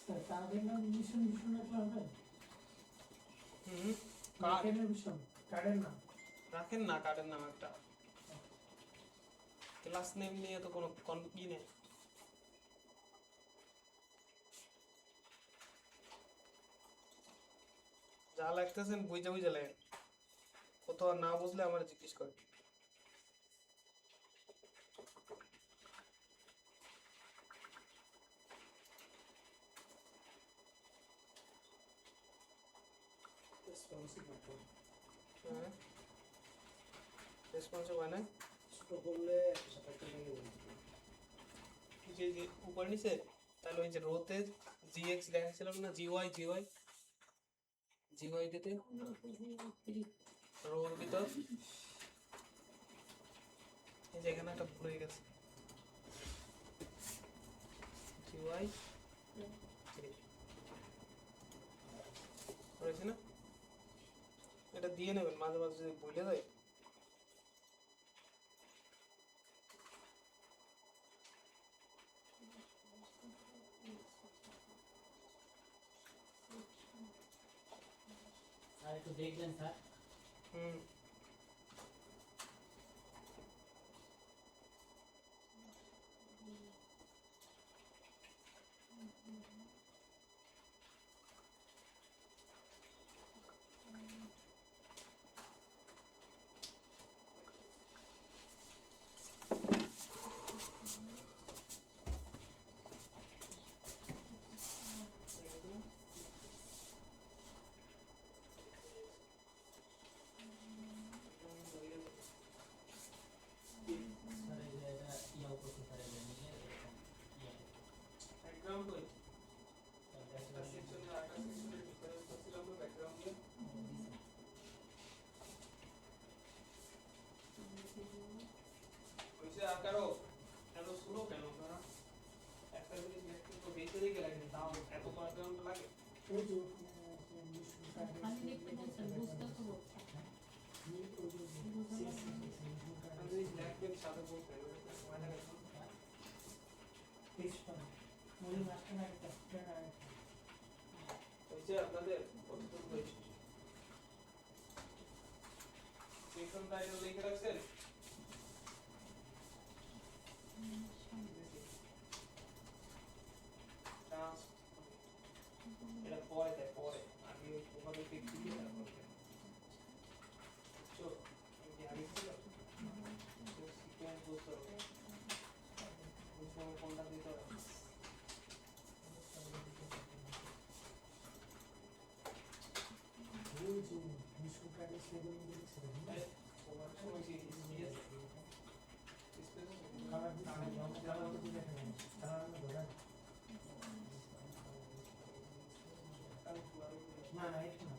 স্যার তাদের নাম মিশন মিশন রাখলে হবে? হুম কার্ড কার্ডের মিশন, কার্ডের নাম। রাখেন না, কার্ডের নাম একটা। ক্লাস নেম নিয়ে তো কোনো ই নেই। যা লাগতেছেন বুঝে বুঝে লেন, কোথাও না বুঝলে আমার জিজ্ঞেস করে। রেসপন্সিভ নাটক। হ্যাঁ রেসপন্সিভ হয় না, ছোট করলে 107 টাকা লাগে। যে যে উপর নিচে, তাহলে ওই যে রোতে জিএক্স দেখাচ্ছিলাম না, জিওয়াই জিওয়াই জিওয়াই দিতে রোর ভিতর এই যে এখানে একটা ভুল হয়ে গেছে, জিওয়াই হয়েছে না, এটা দিয়ে নেবেন মাঝে মাঝে যদি ভুলে যায়। স্যার একটু দেখবেন স্যার। হুম স্যার এই যে এটা ইয়াও করতে স্যার এটা নিয়ে এরকম ইয়া করতে। ব্যাকগ্রাউন্ড ওই স্যার একটা ব্যাকগ্রাউন্ড সেকশনে আরেকটা সেকশনের ডিফারেন্স করছিলাম না ব্যাকগ্রাউন্ডে। হয়েছে আর কারো এত স্লো কেন আপনারা? একটা জিনিস দেখতে তো বেঁচে দিকে লাগে, তাও এত ব্যাকগ্রাউন্ড লাগে। ওই যে ওখানে মিশন কার্ডের খালি লিখতে বলছেন, বুঝতে তো বলছেন। একটা জিনিস দেখবেন সাথে বলতে হবে, সময় লাগে না। হয়েছে আপনাদের কতটুকু হয়েছে? সেকশন টাইটেল লিখে রাখছেন? টাস্ক এটা পরে দেয়, পরে আগে ওভাবে দেখি দিয়ে তারপর দেয়। বুঝছো? আমি কি আগে ছিল? সিকোয়েন্স বুঝতে হবে, বুঝতে হবে কোনটা দিতে হবে। মিশন কার্ডের সেগুলো দেখছিলেন না? ওভার সময় কি ইয়েস কালার কালার তো দেখে নেন, কালার ধরেন না না একটু না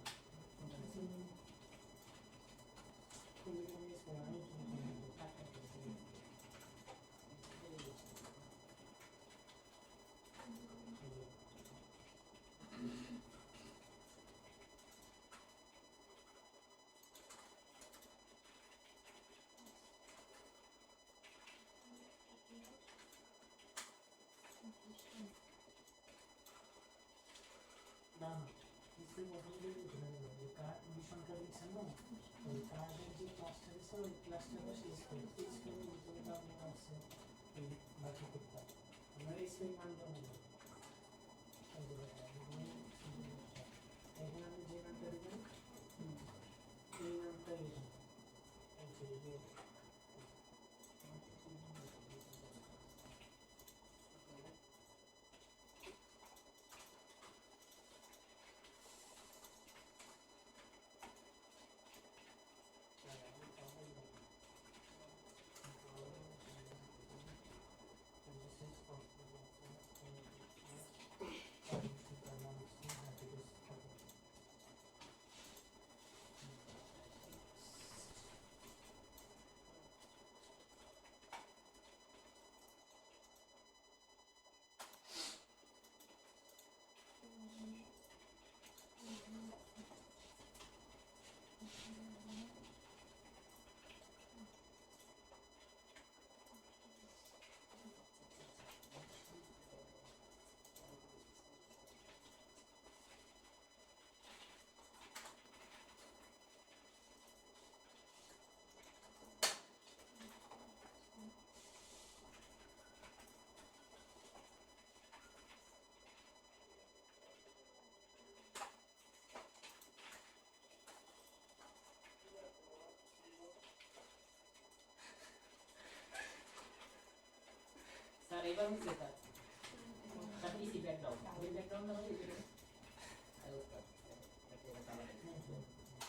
না না নিশ্চয়ই মোটামুটি ধরে নেব যে কার্ড মিশন কার্ড লিখছেন না, ওই কার্ডের যে ক্লাসটা দিচ্ছে ওই ক্লাসটা বসে স্কেল স্কেলের ভিতরে আপনার আছে এই বাকি করতে আমরা এই স্কেল মানটা নেব। এখানে আপনি যে নামটা দেবেন এই নামটাই লিখুন। এবার হচ্ছে স্যার স্যার ইসি ব্যাকগ্রাউন্ড ওই ব্যাকগ্রাউন্ডটা হবে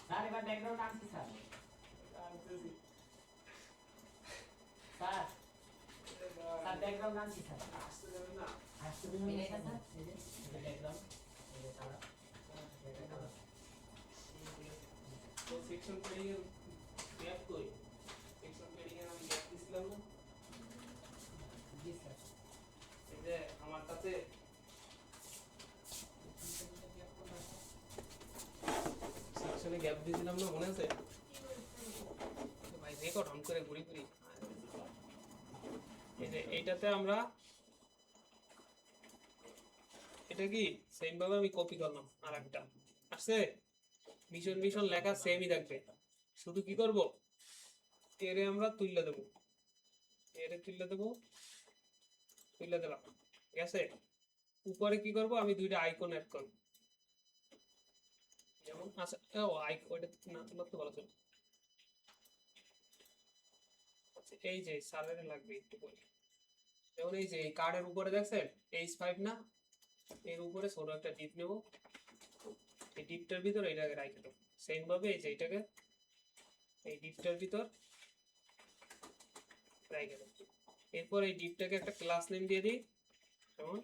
স্যার এবার ব্যাকগ্রাউন্ড আনছি স্যার স্যার স্যার ব্যাকগ্রাউন্ড আনছি স্যার আসতে দেবেন না এই এটা স্যার এই ব্যাকগ্রাউন্ড এই যে কালার তো সেকশন পেডিং এর গ্যাপ কই সেকশন পেডিং এর আমি গ্যাপ দিছিলাম না জি স্যার এই যে আমার কাছে সেকশনে গ্যাপ দিয়েছিলাম না মনে আছে ভাই রেকর্ড অন করে ঘুরি ঘুরি এই যে এইটাতে আমরা এটা কি সেম ভাবে আমি কপি করলাম আর একটা আসছে মিশন মিশন লেখা সেমই থাকবে শুধু কি করব এরে আমরা তুইলা দেব এরে তুইলা দেব তুইলা দিলাম ঠিক আছে উপরে কি করব আমি দুইটা আইকন অ্যাড করব যেমন আচ্ছা ও আইকন ওটা না তুলতে ভালো ছিল আচ্ছা এই যে সার্ভারে লাগবে একটু পরে যেমন এই যে এই কার্ডের উপরে দেখছেন H5 না এর উপরে ছোট একটা ডিপ নেব এই ডিপটার ভিতর এটাকে রাখতে দেবো সেম ভাবে এই যে এটাকে এই ডিপটার ভিতর রাখতে দেবো এরপর এই ডিপটাকে একটা ক্লাস নেম দিয়ে দিই যেমন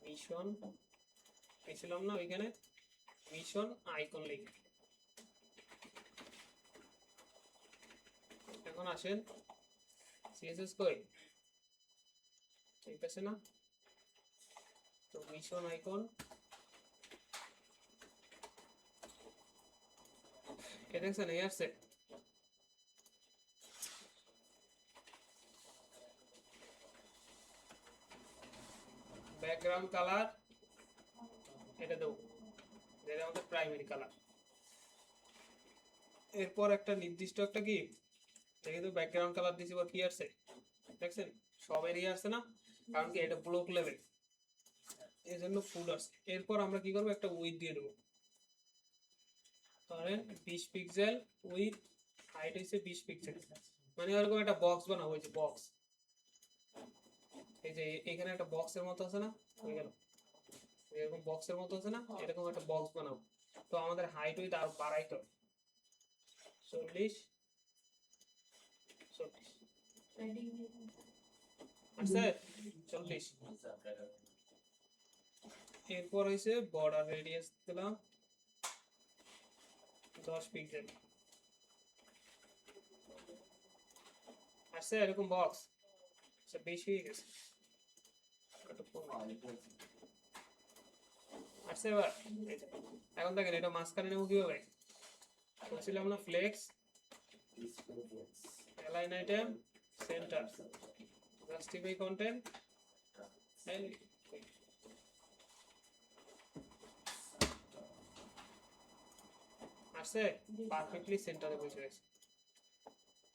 মিশন পেয়েছিলাম না ওইখানে মিশন আইকন লিখে এখন আসেন সিএসএস কই ঠিক আছে না তো মিশন আইকন এ দেখছেন এই আসছে ব্যাকগ্রাউন্ড কালার এটা দেবো যেটা আমাদের প্রাইমারি কালার এরপর একটা নির্দিষ্ট একটা কি দেখি তো ব্যাকগ্রাউন্ড কালার দিছি বা কি আসছে দেখছেন সব এরিয়া আসছে না কারণ কি এটা ব্লক লেভেল এর জন্য ফুল আসছে এরপর আমরা কি করব একটা উইথ দিয়ে দেবো ধরেন 20 পিক্সেল উইথ হাইট হইছে 20 পিক্সেল মানে এরকম একটা বক্স বানাবো এই যে বক্স এই যে এখানে একটা বক্সের মতো আছে না হয়ে গেল এরকম বক্সের মতো আছে না এরকম একটা বক্স বানাবো তো আমাদের হাইট উইথ আর বাড়াইতে হবে 40 আচ্ছা 40 এরপর হইছে বর্ডার রেডিয়াস দিলাম 10 পিক্সেল আচ্ছা এরকম বক্স আচ্ছা বেশি হয়ে গেছে আচ্ছা এবার এখন দেখেন এটা মাঝখানে নেবো কিভাবে বলছিলাম না flex align item centre justify content end আসছে পারফেক্টলি সেন্টারে বসে গেছে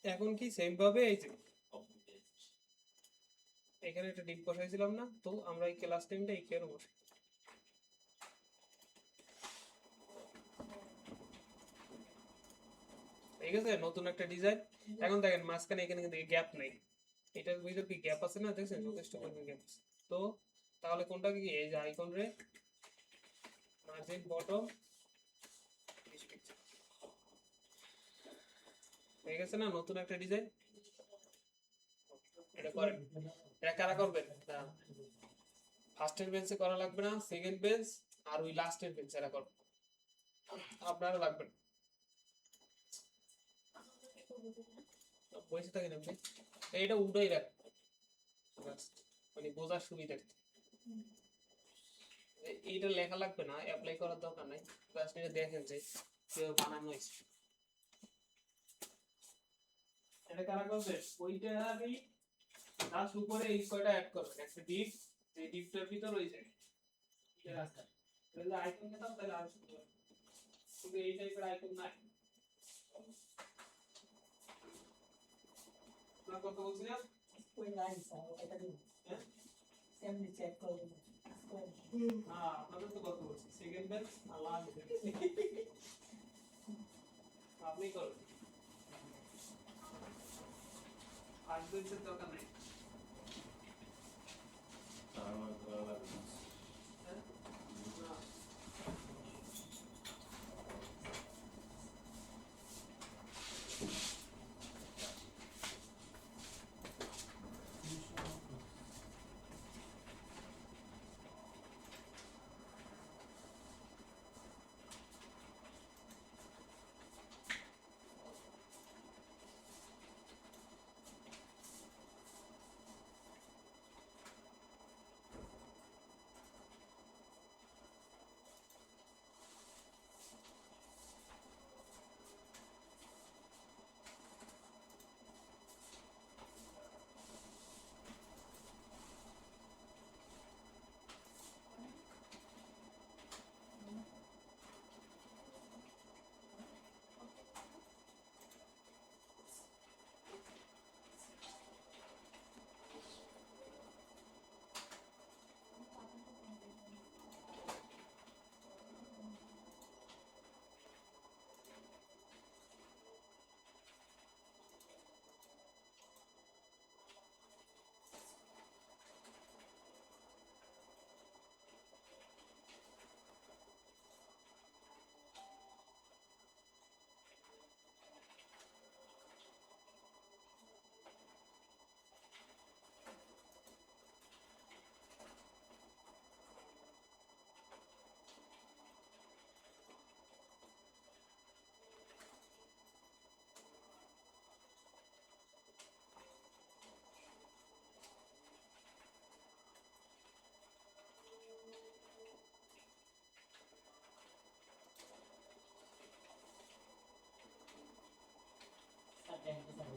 এখন কি সেম ভাবে এই যে এখানে একটা ডিপ বসাইছিলাম না তো আমরা এই ক্লাস টাইমটা এখানে বসাই ঠিক আছে নতুন একটা ডিজাইন এখন দেখেন মাঝখানে এখানে কিন্তু গ্যাপ নাই এটার ভিতর কি গ্যাপ আছে না দেখছেন যথেষ্ট পরিমাণ গ্যাপ আছে তো তাহলে কোনটা কি এই যে আইকন রে মার্জিন বটম হয়ে গেছে না নতুন একটা ডিজাইন এটা করেন এটা কারা করবেন ফার্স্টের বেঞ্চে করা লাগবে না সেকেন্ড বেঞ্চ আর ওই লাস্টের বেঞ্চ এরা করবে আপনারা লাগবে না বসে থাকেন আপনি এইটা উল্টোই রাখ মানে বোঝার সুবিধা এইটা লেখা লাগবে না অ্যাপ্লাই করার দরকার নাই জাস্ট এটা দেখেন যে কিভাবে বানানো হয়েছে এটা কারা করবে ওইটা আমি জাস্ট উপরে এই কয়টা অ্যাড করবেন একটা ডিপ যে ডিপটার ভিতর ওই যে এটা রাস্তা তাহলে আইকন কে দাও তাহলে আর শুরু হবে কিন্তু এই টাইপের আইকন নাই না কত বলছিলাম ওই লাইন স্যার এটা দিন হ্যাঁ সেমনি চেক করুন হ্যাঁ আপনাদের তো কত বলছি সেকেন্ড বেঞ্চ আর লাস্ট আপনি করুন ফার্স্ট বেঞ্চের দরকার নেই। আমার ধরা লাগবে না। হ্যাঁ? না। স্যার দেখেন তো স্যার